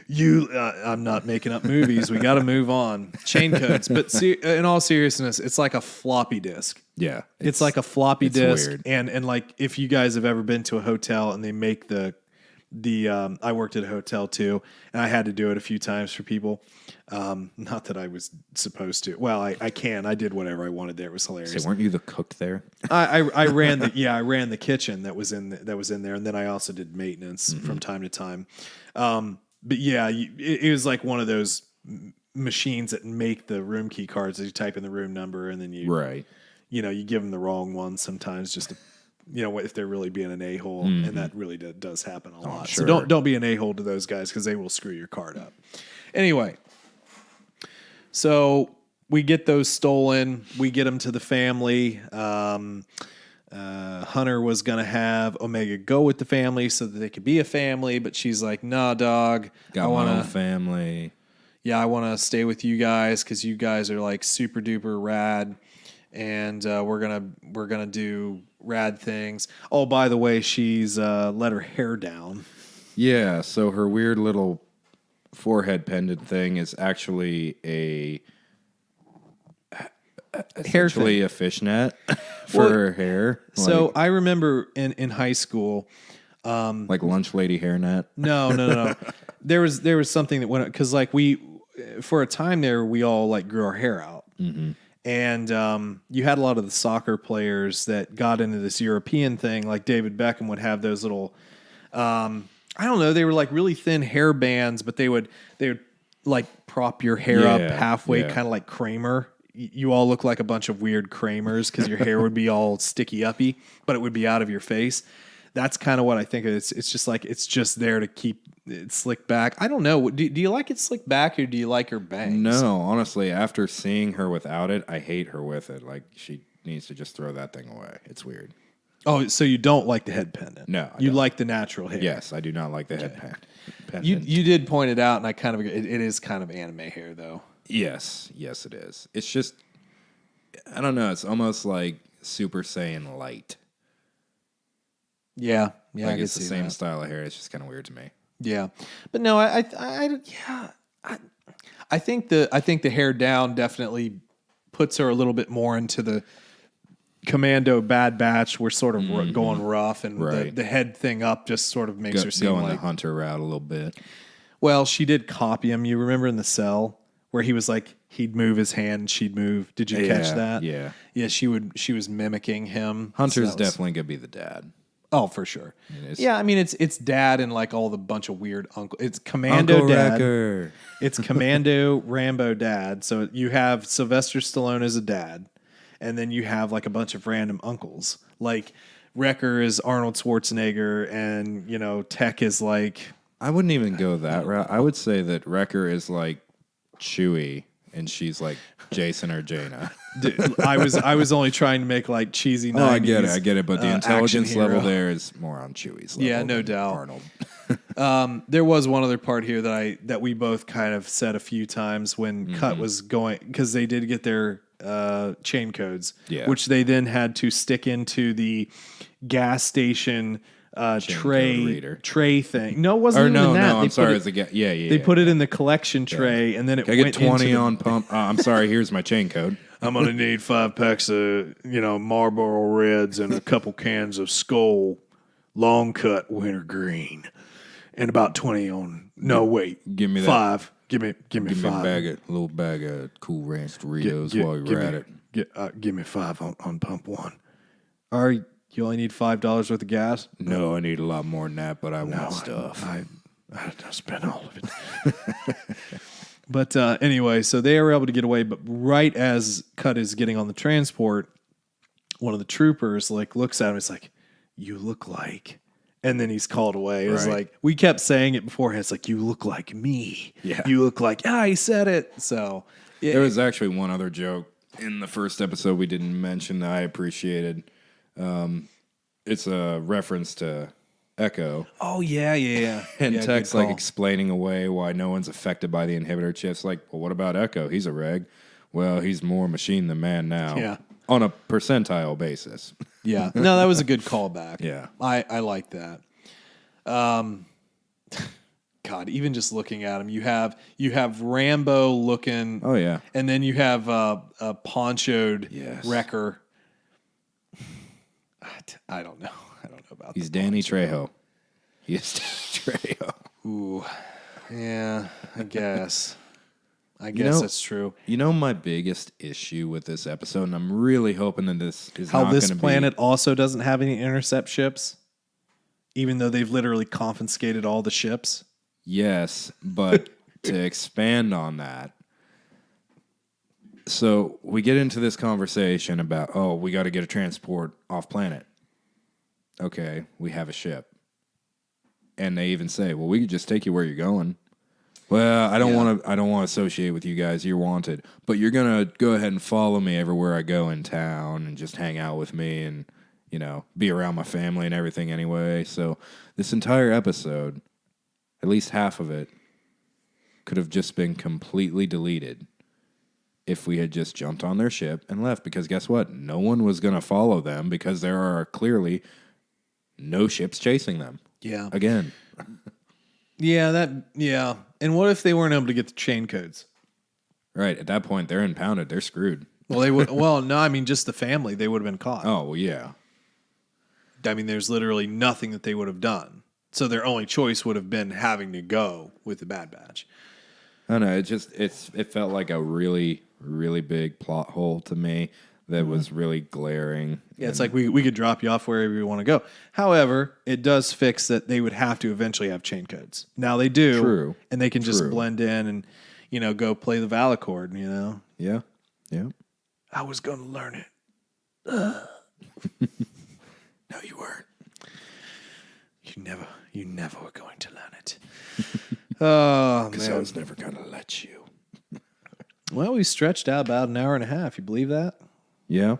I'm not making up movies. We got to move on. Chain codes. But in all seriousness, it's like a floppy disk. Yeah. It's like a floppy disk. Weird. And like if you guys have ever been to a hotel and they make I worked at a hotel too, and I had to do it a few times for people. Not that I was supposed to. Well, I did whatever I wanted there. It was hilarious. So weren't you the cook there? I ran the kitchen that was in there, and then I also did maintenance from time to time. But yeah, it was like one of those machines that make the room key cards. You type in the room number, and then you give them the wrong one sometimes just to, if they're really being an a-hole, and that really does happen a lot. Sure. So don't be an a-hole to those guys, because they will screw your card up. Anyway, so we get those stolen. We get them to the family. Hunter was going to have Omega go with the family so that they could be a family, but she's like, nah, dog. Got my own family. Yeah, I want to stay with you guys because you guys are like super duper rad, and we're gonna do rad things. Oh, by the way, she's let her hair down. Yeah, so her weird little forehead pendant thing is actually a essentially a fishnet for her hair. So I remember in high school, like lunch lady hairnet. No. There was something that went, because like for a time there, we all like grew our hair out. Mm-hmm. And you had a lot of the soccer players that got into this European thing, like David Beckham would have those little, I don't know, they were like really thin hair bands, but they would like prop your hair up halfway, kind of like Kramer. You all look like a bunch of weird Kramers because your hair would be all sticky uppy, but it would be out of your face. That's kind of what I think of. It's just like, it's just there to keep it slicked back. I don't know. Do you like it slicked back, or do you like her bangs? No, honestly, after seeing her without it, I hate her with it. Like, she needs to just throw that thing away. It's weird. Oh, so you don't like the head pendant? No. You like the natural hair? Yes, I do not like the head pendant. You did point it out, and I kind of agree. It is kind of anime hair, though. Yes, it is. It's just, I don't know. It's almost like Super Saiyan Light. Yeah, like it's the same style of hair. It's just kind of weird to me. Yeah, but no, I think the hair down definitely puts her a little bit more into the Commando Bad Batch. We're sort of going rough, and the head thing up just sort of makes her seem going like the hunter route a little bit. Well, she did copy him. You remember in the cell where he was like, he'd move his hand and she'd move. Did you catch that? Yeah. Yeah, she was mimicking him. Hunter's definitely gonna be the dad. Oh, for sure. Yeah, I mean it's dad and like all the bunch of weird uncle. It's Commando Uncle dad. Wrecker. It's Commando Rambo dad. So you have Sylvester Stallone as a dad, and then you have like a bunch of random uncles. Like Wrecker is Arnold Schwarzenegger, and Tech is like. I wouldn't even go that route. I would say that Wrecker is like Chewie, and she's like Jason or Jaina. Dude, I was only trying to make like cheesy 90s. Oh, I get it. But the intelligence level there is more on Chewie's level. Yeah, no doubt. Arnold. There was one other part here that we both kind of said a few times when Cut was going, because they did get their chain codes, which they then had to stick into the gas station tray thing. No, it wasn't even that. No, I'm sorry. They put it in the collection tray, and then it went into... Can I get 20 on pump? I'm sorry, here's my chain code. I'm going to need 5 packs of, Marlboro Reds and a couple cans of Skull Long Cut Wintergreen, and about 20 on... No, wait. Give me 5. Give me 5. Give me a little bag of Cool Ranch Doritos while you're at it. Give me 5 on pump 1. All right. You only need $5 worth of gas? No, I need a lot more than that, but I want stuff. I spent all of it. But anyway, so they are able to get away. But right as Cut is getting on the transport, one of the troopers looks at him. It's like, "You look like," and then he's called away. It's like, we kept saying it beforehand. It's like, "You look like me." Yeah, you look like. He said it. So there was actually one other joke in the first episode we didn't mention that I appreciated. It's a reference to Echo. Oh, yeah. And Tech's like explaining away why no one's affected by the inhibitor chips. Like, well, what about Echo? He's a reg. Well, he's more machine than man now. Yeah. On a percentile basis. Yeah. No, that was a good callback. Yeah. I like that. God, even just looking at him, you have Rambo looking. Oh, yeah. And then you have a ponchoed Wrecker. I don't know. About he's Danny Trejo. He is Danny Trejo. Ooh, yeah. I guess that's true. My biggest issue with this episode, and I'm really hoping that this is how this planet also doesn't have any intercept ships, even though they've literally confiscated all the ships. Yes, but to expand on that. So we get into this conversation about, we got to get a transport off planet. Okay, we have a ship. And they even say, well, we could just take you where you're going. Well, I don't want to associate with you guys. You're wanted. But you're going to go ahead and follow me everywhere I go in town and just hang out with me and, be around my family and everything anyway. So this entire episode, at least half of it, could have just been completely deleted if we had just jumped on their ship and left. Because guess what? No one was going to follow them because there are clearly no ships chasing them. Yeah. Again. Yeah. And what if they weren't able to get the chain codes? Right. At that point, they're impounded. They're screwed. Well, they would. Well, no, I mean just the family. They would have been caught. Oh, well, yeah. I mean, there's literally nothing that they would have done. So their only choice would have been having to go with the Bad Batch. I don't know. It felt like a really, really big plot hole to me that was really glaring. Yeah, it's like we could drop you off wherever you want to go. However, it does fix that they would have to eventually have chain codes. Now they do. True. And they can just True. blend in and, go play the Valacord, Yeah. Yeah. I was going to learn it. No, you weren't. You never were going to learn it. Oh, Because man. I was never going to let you. Well, we stretched out about an hour and a half. You believe that? Yeah.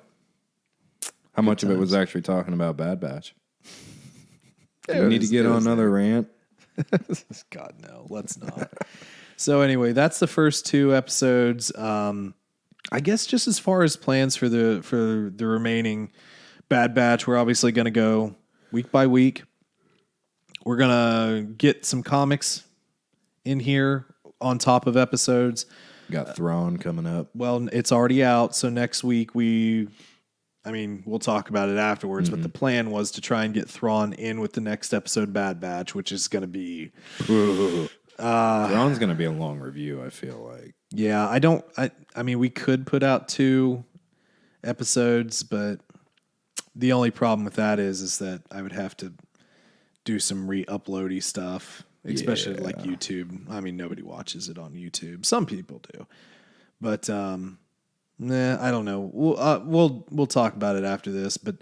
How much of it times. was actually talking about Bad Batch? Do It we need to was- get it on was another rant? God, no. Let's not. So anyway, that's the first 2 episodes. I guess just as far as plans for the remaining Bad Batch, we're obviously going to go week by week. We're going to get some comics in here on top of episodes. Got Thrawn coming up. Well, it's already out, so next week we'll talk about it afterwards, but the plan was to try and get Thrawn in with the next episode Bad Batch, which is going to be Thrawn's going to be a long review, I feel like. yeah, I mean we could put out 2 episodes, but the only problem with that is that I would have to do some re-uploady stuff, especially like YouTube. I mean, nobody watches it on YouTube. Some people do, but I don't know. We'll talk about it after this, but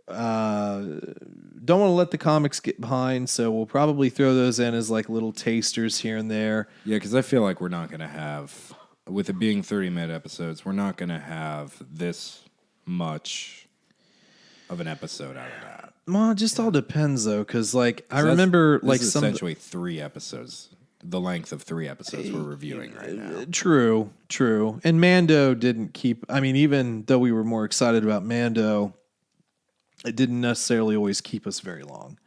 don't want to let the comics get behind, so we'll probably throw those in as like little tasters here and there. Yeah, because I feel like we're not going to have, with it being 30-minute episodes, we're not going to have this much of an episode out of that. Well, it just all depends though, because like I This remember like is some essentially 3 episodes, the length of 3 episodes we're reviewing right now. True. And Mando didn't keep. I mean, even though we were more excited about Mando, it didn't necessarily always keep us very long.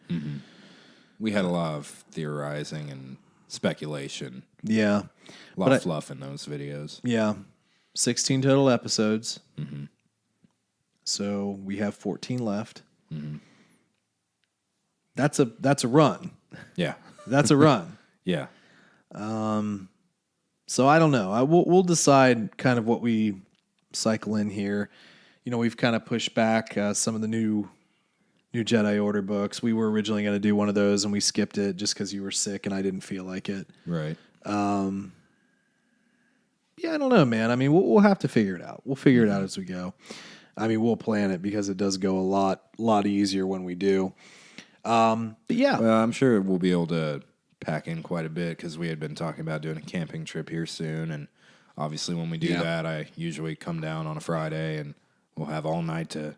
We had a lot of theorizing and speculation, Yeah. a lot of fluff in those videos. Yeah. 16 total episodes. So we have 14 left. That's a run. Yeah, That's a run. yeah. So I don't know. We'll decide kind of what we cycle in here. We've kind of pushed back some of the new Jedi Order books. We were originally going to do one of those, and we skipped it just because you were sick and I didn't feel like it. Right. Yeah, I don't know, man. I mean, we'll have to figure it out. We'll figure it out as we go. I mean, we'll plan it because it does go a lot easier when we do. But yeah, Well, I'm sure we'll be able to pack in quite a bit because we had been talking about doing a camping trip here soon. And obviously when we do that, I usually come down on a Friday and we'll have all night to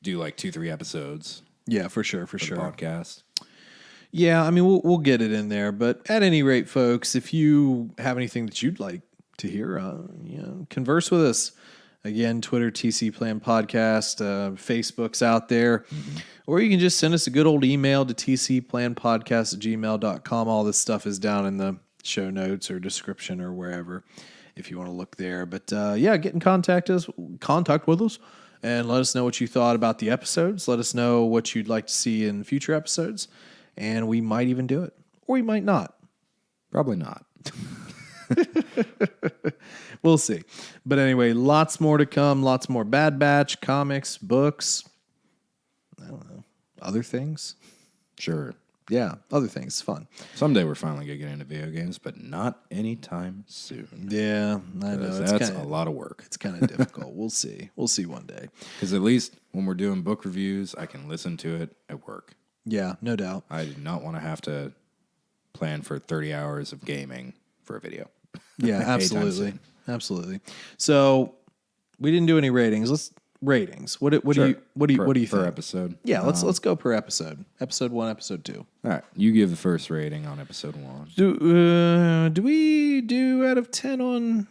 do like 2-3 episodes yeah, for sure. for the podcast. Yeah, I mean, we'll get it in there. But at any rate, folks, if you have anything that you'd like to hear, converse with us. Again, Twitter, TC Plan Podcast, Facebook's out there. Or you can just send us a good old email to tcplanpodcast@gmail.com. All this stuff is down in the show notes or description or wherever if you want to look there. But get in contact with us and let us know what you thought about the episodes. Let us know what you'd like to see in future episodes. And we might even do it. Or we might not. Probably not. We'll see. But anyway, lots more to come. Lots more Bad Batch, comics, books. I don't know. Other things? Sure. Yeah, other things. Fun. Someday we're finally going to get into video games, but not anytime soon. Yeah, I know. 'Cause that's a lot of work. It's kind of difficult. We'll see. We'll see one day. Because at least when we're doing book reviews, I can listen to it at work. Yeah, no doubt. I do not want to have to plan for 30 hours of gaming for a video. Yeah, Anytime absolutely. soon. Absolutely. So we didn't do any ratings. Let's ratings. What do Sure. you Per think? episode? Yeah, let's go per episode. Episode 1, episode 2. All right. You give the first rating on episode 1. Do we do out of 10 on?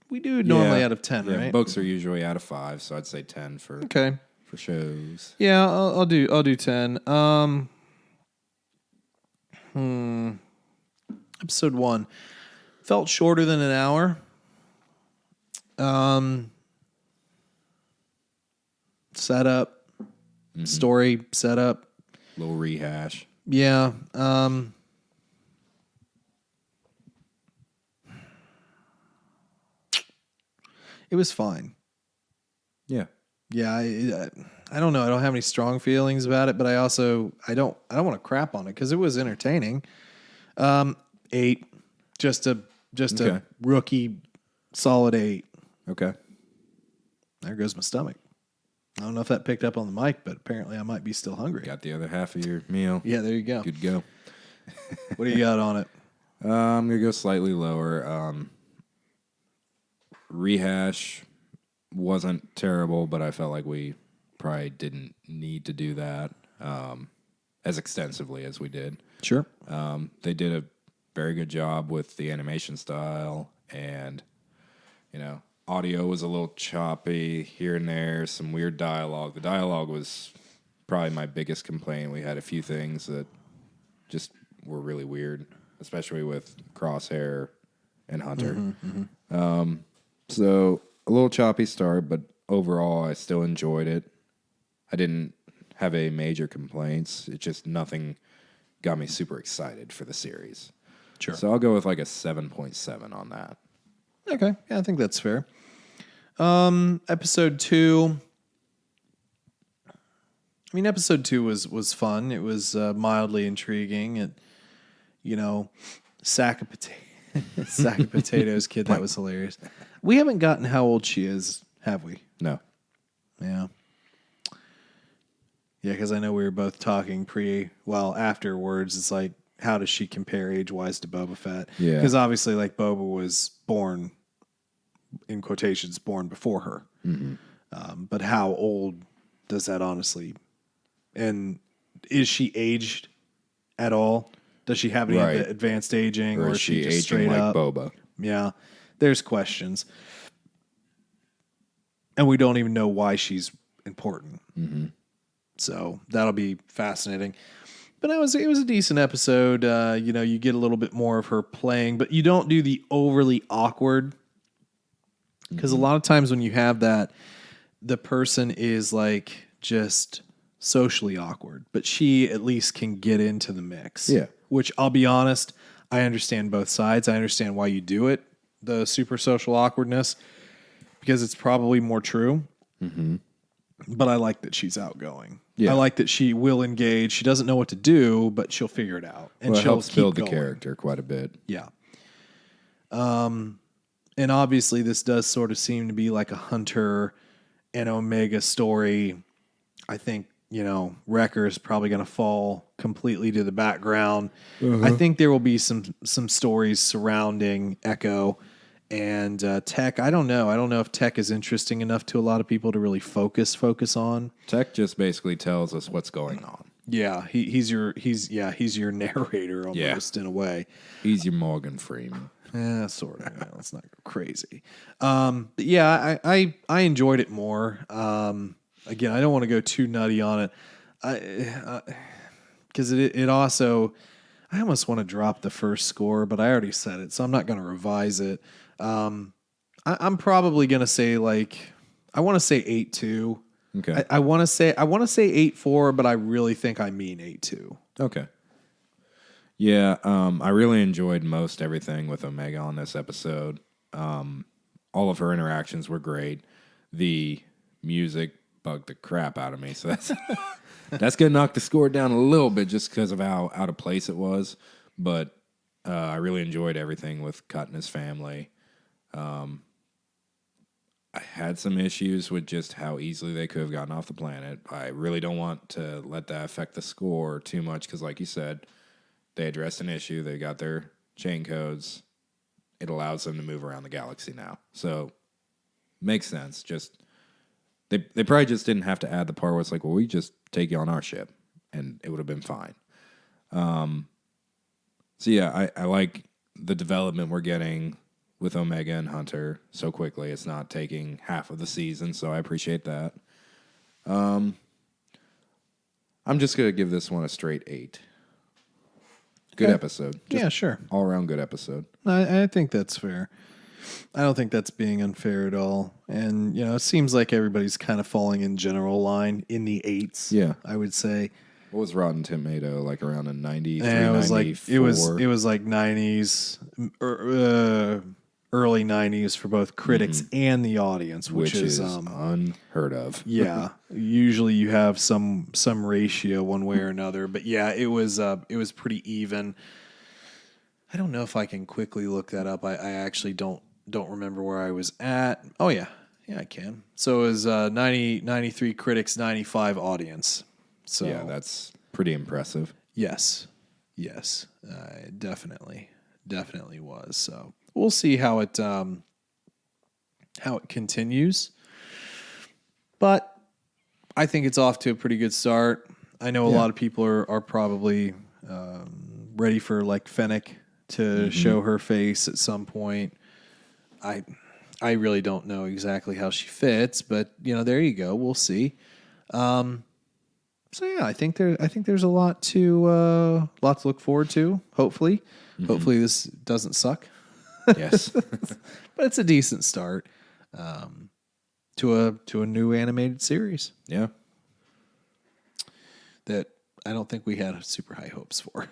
We do normally out of 10, Yeah, right? books are usually out of 5, so I'd say 10 for Okay. shows. Yeah, I'll do 10. Episode 1 felt shorter than an hour. setup, story setup. Little rehash. Yeah. It was fine. Yeah. Yeah, I don't know. I don't have any strong feelings about it, but I don't want to crap on it because it was entertaining. 8, just a rookie solid 8. Okay. There goes my stomach. I don't know if that picked up on the mic, but apparently I might be still hungry. Got the other half of your meal. Yeah, there you go. Good to go. What do you got on it? I'm going to go slightly lower. Rehash wasn't terrible, but I felt like we probably didn't need to do that as extensively as we did. Sure. They did a very good job with the animation style, and, audio was a little choppy here and there, some weird dialogue. The dialogue was probably my biggest complaint. We had a few things that just were really weird, especially with Crosshair and Hunter. So a little choppy start, but overall I still enjoyed it. I didn't have any major complaints. It just nothing got me super excited for the series. Sure. So I'll go with like a 7.7 on that. Okay. Yeah, I think that's fair. Episode 2. I mean, episode 2 was fun. It was mildly intriguing. It, sack of potatoes kid. That was hilarious. We haven't gotten how old she is, have we? No. Yeah. Yeah, because I know we were both talking afterwards. It's like, how does she compare age-wise to Boba Fett? Yeah. Because obviously, like, Boba was born, in quotations, born before her. Mm-hmm. But how old does that honestly... And is she aged at all? Does she have any advanced aging? Or is she just aging straight like up? Boba? Yeah. There's questions. And we don't even know why she's important. Mm-hmm. So that'll be fascinating. But it was a decent episode. You get a little bit more of her playing, but you don't do the overly awkward. Because a lot of times when you have that, the person is like just socially awkward, but she at least can get into the mix. Yeah. Which I'll be honest, I understand both sides. I understand why you do it, the super social awkwardness, because it's probably more true. Mm-hmm. But I like that she's outgoing. Yeah. I like that she will engage. She doesn't know what to do, but she'll figure it out. And she'll helps build the character quite a bit. Yeah. And obviously this does sort of seem to be like a Hunter and Omega story. I think, Wrecker is probably going to fall completely to the background. I think there will be some stories surrounding Echo and Tech. I don't know. I don't know if Tech is interesting enough to a lot of people to really focus on. Tech just basically tells us what's going on. Yeah, he's your narrator almost in a way. He's your Morgan Freeman. Yeah, sort of. Let's not go crazy. But yeah, I enjoyed it more. Again, I don't want to go too nutty on it, because it also, I almost want to drop the first score, but I already said it, so I'm not going to revise it. I'm probably going to say I want to say 8.2. Okay. I want to say 8.4, but I really think I mean 8.2. Okay. Yeah, I really enjoyed most everything with Omega on this episode. All of her interactions were great. The music bugged the crap out of me, so that's gonna knock the score down a little bit just because of how out of place it was. But I really enjoyed everything with Cut and his family. I had some issues with just how easily they could have gotten off the planet. I really don't want to let that affect the score too much because, like you said, they addressed an issue. They got their chain codes. It allows them to move around the galaxy now. So, makes sense. Just they probably just didn't have to add the part where it's like, well, we just take you on our ship, and it would have been fine. So yeah, I like the development we're getting with Omega and Hunter so quickly. It's not taking half of the season, so I appreciate that. I'm just gonna give this one a straight 8. Good episode. Yeah, sure. All around good episode. I think that's fair. I don't think that's being unfair at all. And, it seems like everybody's kind of falling in general line in the eights. Yeah. I would say. What was Rotten Tomato, like around a 93, And it was 94? it was like 90s, early 90s for both critics and the audience, which is unheard of. Yeah. Usually you have some ratio one way or another, but yeah, it was pretty even. I don't know if I can quickly look that up. I actually don't remember where I was at. Oh yeah. Yeah, I can. So it was 93 critics, 95 audience. So yeah, that's pretty impressive. Yes. Definitely was. So we'll see how it continues. But I think it's off to a pretty good start. I know a lot of people are probably ready for like Fennec to show her face at some point. I really don't know exactly how she fits, but there you go. We'll see. So yeah, I think there's a lot to look forward to. Hopefully this doesn't suck. Yes, but it's a decent start to a new animated series. Yeah, that I don't think we had super high hopes for.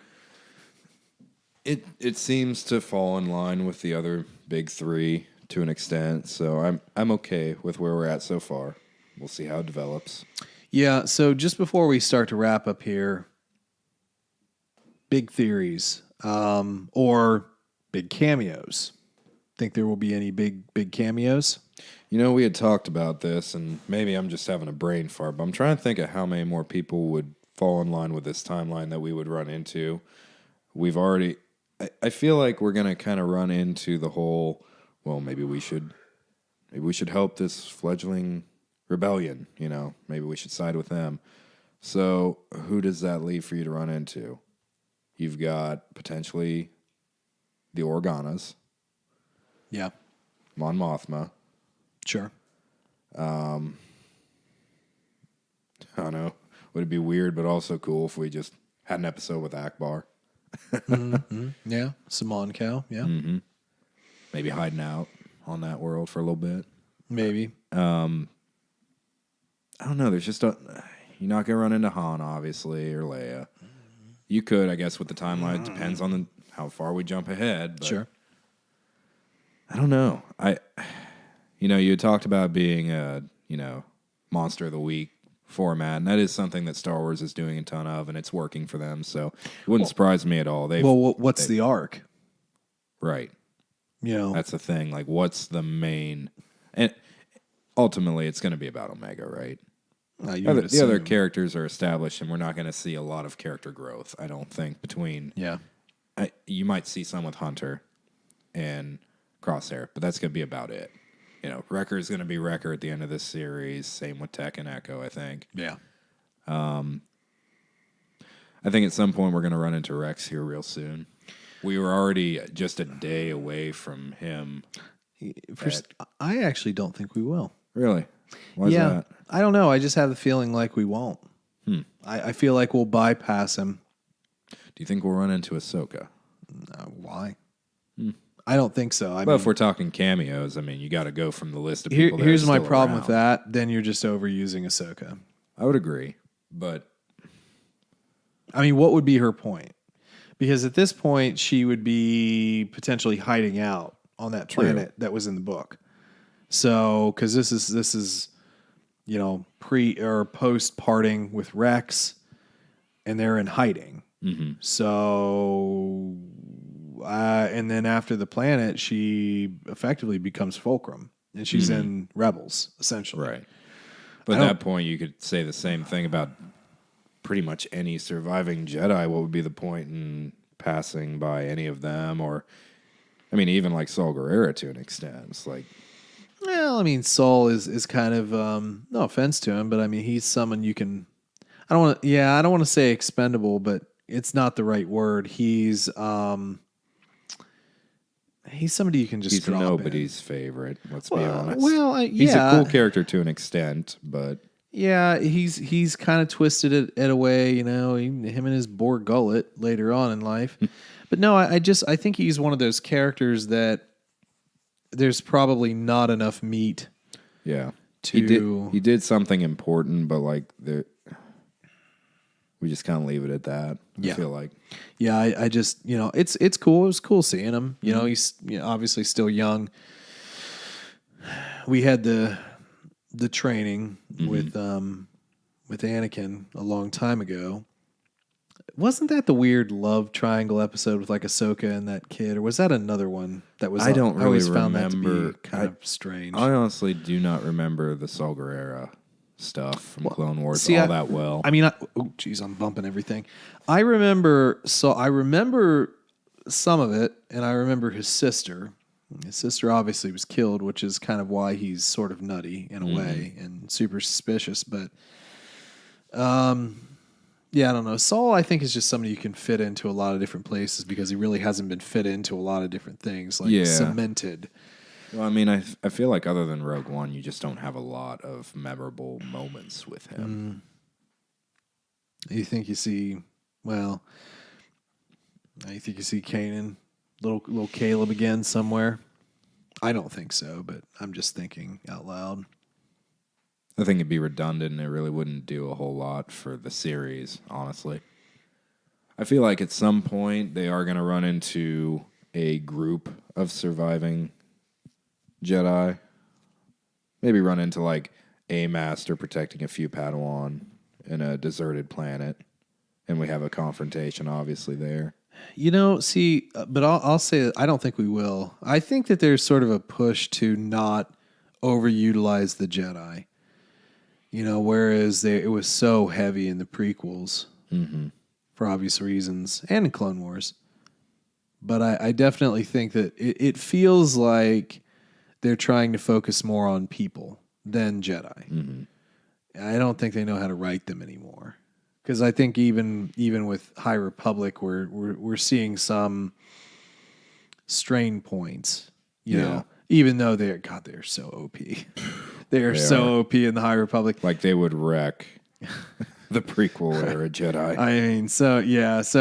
It seems to fall in line with the other big three to an extent, so I'm okay with where we're at so far. We'll see how it develops. Yeah, so just before we start to wrap up here, big theories or big cameos. Think there will be any big cameos? We had talked about this, and maybe I'm just having a brain fart, but I'm trying to think of how many more people would fall in line with this timeline that we would run into. We've already... I feel like we're going to kind of run into the whole, well, maybe we should help this fledgling rebellion, maybe we should side with them. So who does that leave for you to run into? You've got potentially the Organas. Yeah. Mon Mothma. Sure. I don't know. Would it be weird but also cool if we just had an episode with Akbar? Yeah. Simon Cow. Yeah. Mm-hmm. Maybe hiding out on that world for a little bit. Maybe. I don't know. There's just you're not gonna run into Han, obviously, or Leia. You could, I guess, with the timeline. It depends on how far we jump ahead. But sure. I don't know. You had talked about being a Monster of the Week format, and that is something that Star Wars is doing a ton of, and it's working for them. So it wouldn't surprise me at all. What's the arc? Right. That's the thing. Like, what's the main? And ultimately, it's going to be about Omega, right? The other characters are established, and we're not going to see a lot of character growth, I don't think, between... Yeah. You might see some with Hunter and Crosshair, but that's going to be about it. Wrecker is going to be Wrecker at the end of this series. Same with Tech and Echo, I think. Yeah. I think at some point we're going to run into Rex here real soon. We were already just a day away from him. I actually don't think we will. Really? Why is that? I don't know. I just have the feeling like we won't. I feel like we'll bypass him. Do you think we'll run into Ahsoka? Why? I don't think so. If we're talking cameos, you got to go from the list of people. Here's my problem with that. Then you're just overusing Ahsoka. I would agree, but what would be her point? Because at this point, she would be potentially hiding out on that planet that was in the book. So, because this is pre or post parting with Rex, and they're in hiding. Mm-hmm. So, and then after the planet, she effectively becomes Fulcrum, and she's in Rebels, essentially. Right. But at that point, you could say the same thing about pretty much any surviving Jedi. What would be the point in passing by any of them? Or, even like Saul Guerrero to an extent. It's like... Well, Saul is kind of, no offense to him, but he's someone you can... I don't want to say expendable, but it's not the right word. He's somebody you can just drop in. He's nobody's favorite, let's be honest. He's a cool character to an extent, but... Yeah, he's kind of twisted it in a way, him and his Borg gullet later on in life. But no, I think he's one of those characters that there's probably not enough meat. Yeah. To he did something important, but like we just kind of leave it at that. Yeah. I feel like. Yeah, I just, it's cool. It was cool seeing him. He's obviously still young. We had the training with Anakin a long time ago. Wasn't that the weird love triangle episode with like Ahsoka and that kid, or was that another one that was? I don't really always remember. Found that to be kind of strange. I honestly do not remember the Saw Gerrera stuff from Clone Wars that well. I mean, I'm bumping everything. I remember some of it, and I remember his sister. His sister obviously was killed, which is kind of why he's sort of nutty in a way and super suspicious. But, yeah, I don't know. Saul, I think, is just somebody you can fit into a lot of different places because he really hasn't been fit into a lot of different things, like cemented. Well, I mean, I feel like other than Rogue One, you just don't have a lot of memorable moments with him. You think you see, Kanan, little Caleb again somewhere? I don't think so, but I'm just thinking out loud. I think it'd be redundant and it really wouldn't do a whole lot for the series, honestly. I feel like at some point they are going to run into a group of surviving Jedi. Maybe run into like a master protecting a few Padawan in a deserted planet. And we have a confrontation, obviously, there. But I'll say that I don't think we will. I think that there's sort of a push to not overutilize the Jedi. Whereas it was so heavy in the prequels for obvious reasons and in Clone Wars. But I definitely think that it feels like they're trying to focus more on people than Jedi. Mm-hmm. I don't think they know how to write them anymore. Because I think even with High Republic, we're seeing some strain points. You know, even though they're so OP. They are so OP in the High Republic. Like they would wreck the prequel era Jedi. I mean, so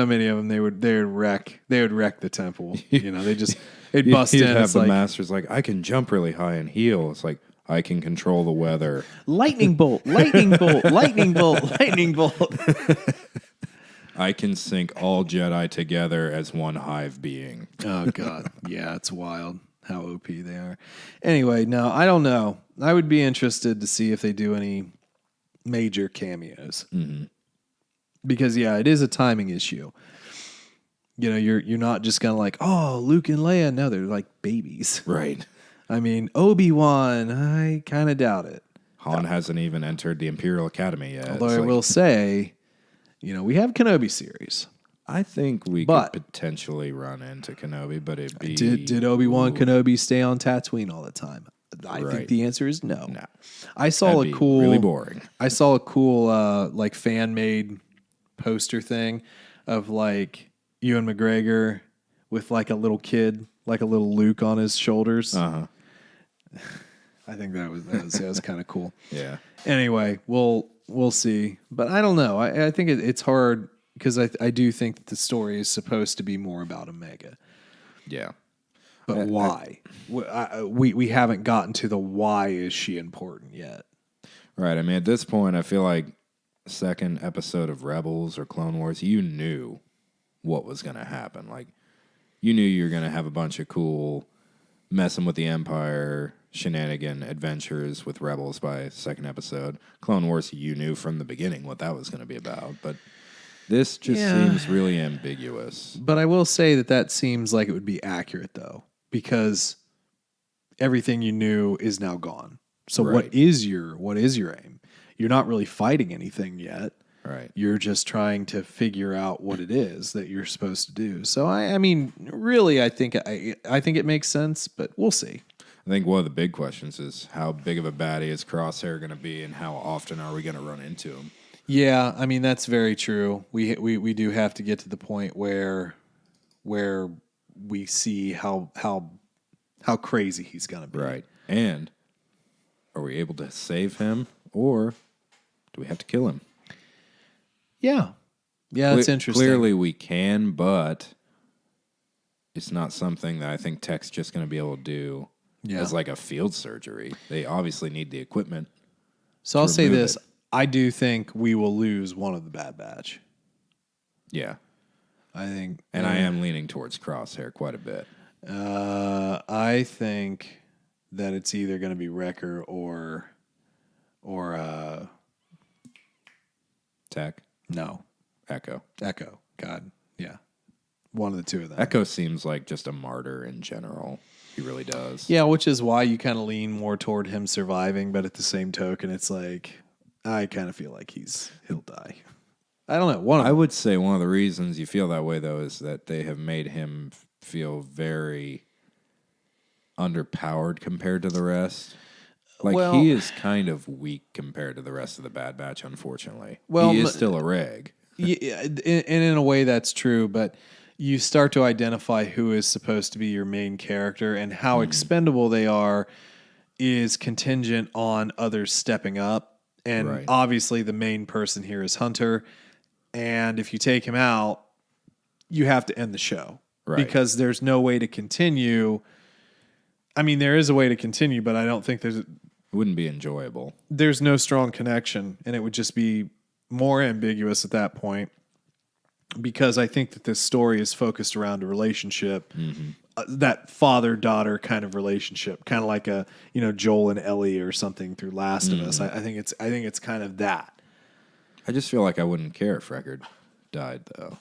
many of them they would wreck the temple. They'd bust in. Have the masters like, I can jump really high and heal. It's like, I can control the weather. Lightning bolt, lightning bolt, lightning bolt, lightning bolt. I can sync all Jedi together as one hive being. Oh God, yeah, it's wild how OP they are. Anyway, no, I don't know. I would be interested to see if they do any major cameos. Mm-hmm. Because it is a timing issue. You're not just gonna like, oh, Luke and Leia. No, they're like babies. Right. I mean, Obi-Wan, I kind of doubt it. Han hasn't even entered the Imperial Academy yet. Although I will say, we have Kenobi series. I think we could potentially run into Kenobi, but it'd be... Did Obi-Wan Kenobi stay on Tatooine all the time? I think the answer is no. No. I saw really boring. I saw a cool like fan-made poster thing of like Ewan McGregor with like a little kid, like a little Luke on his shoulders. Uh-huh. I think that was kind of cool. Yeah. Anyway, we'll see, but I don't know. I think it's hard because I do think that the story is supposed to be more about Omega. Yeah. But why? We haven't gotten to the why is she important yet. Right. I mean, at this point, I feel like second episode of Rebels or Clone Wars, you knew what was going to happen. Like, you knew you were going to have a bunch of cool messing with the Empire shenanigan adventures with Rebels by second episode. Clone Wars, you knew from the beginning what that was going to be about. But this just seems really ambiguous. But I will say that seems like it would be accurate, though, because everything you knew is now gone. So what is your aim? You're not really fighting anything yet. Right. You're just trying to figure out what it is that you're supposed to do. So I mean, really, I think it makes sense, but we'll see. I think one of the big questions is how big of a baddie is Crosshair going to be, and how often are we going to run into him? Yeah, I mean that's very true. We do have to get to the point where we see how crazy he's going to be. Right. And are we able to save him, or do we have to kill him? Yeah, that's interesting. Clearly we can, but it's not something that I think Tech's just going to be able to do as like a field surgery. They obviously need the equipment. So I'll say this. I do think we will lose one of the Bad Batch. Yeah. I think. And I am leaning towards Crosshair quite a bit. I think that it's either going to be Wrecker or Tech? No. Echo. God. Yeah. One of the two of them. Echo seems like just a martyr in general. He really does. Yeah, which is why you kind of lean more toward him surviving, but at the same token, it's like I kind of feel like he'll die. I don't know. I would say one of the reasons you feel that way, though, is that they have made him feel very underpowered compared to the rest. Like, he is kind of weak compared to the rest of the Bad Batch, unfortunately. Well, he is still a reg. Yeah, and in a way that's true, but you start to identify who is supposed to be your main character, and how expendable they are is contingent on others stepping up. And obviously the main person here is Hunter. And if you take him out, you have to end the show. Right. Because there's no way to continue. I mean, there is a way to continue, but I don't think it wouldn't be enjoyable. There's no strong connection, and it would just be more ambiguous at that point, because I think that this story is focused around a relationship, that father-daughter kind of relationship, kind of like a Joel and Ellie or something through Last of Us. I think it's kind of that. I just feel like I wouldn't care if Wrecker died, though.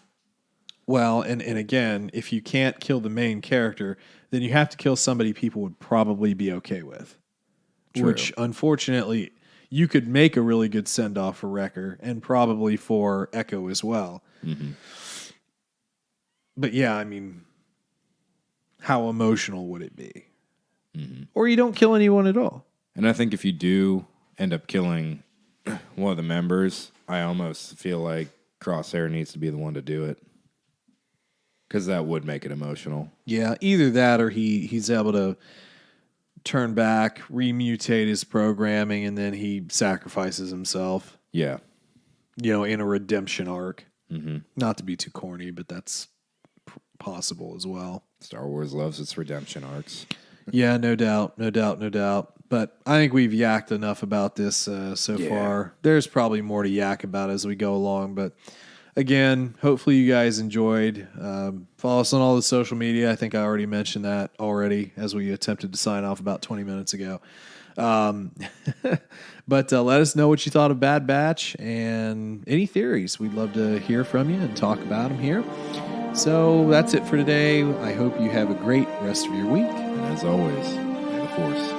Well, and again, if you can't kill the main character, then you have to kill somebody people would probably be okay with. True. Which, unfortunately, you could make a really good send-off for Wrecker, and probably for Echo as well. Mm-hmm. But yeah, I mean, how emotional would it be? Mm-hmm. Or you don't kill anyone at all. And I think if you do end up killing one of the members, I almost feel like Crosshair needs to be the one to do it. Because that would make it emotional. Yeah, either that or he's able to turn back, remutate his programming, and then he sacrifices himself. Yeah. In a redemption arc. Mm-hmm. Not to be too corny, but that's possible as well. Star Wars loves its redemption arcs. Yeah, no doubt. But I think we've yacked enough about this so far. There's probably more to yak about as we go along, but again, hopefully you guys enjoyed. Follow us on all the social media. I think I already mentioned that already as we attempted to sign off about 20 minutes ago. But let us know what you thought of Bad Batch and any theories. We'd love to hear from you and talk about them here. So that's it for today. I hope you have a great rest of your week. And as always, may the Force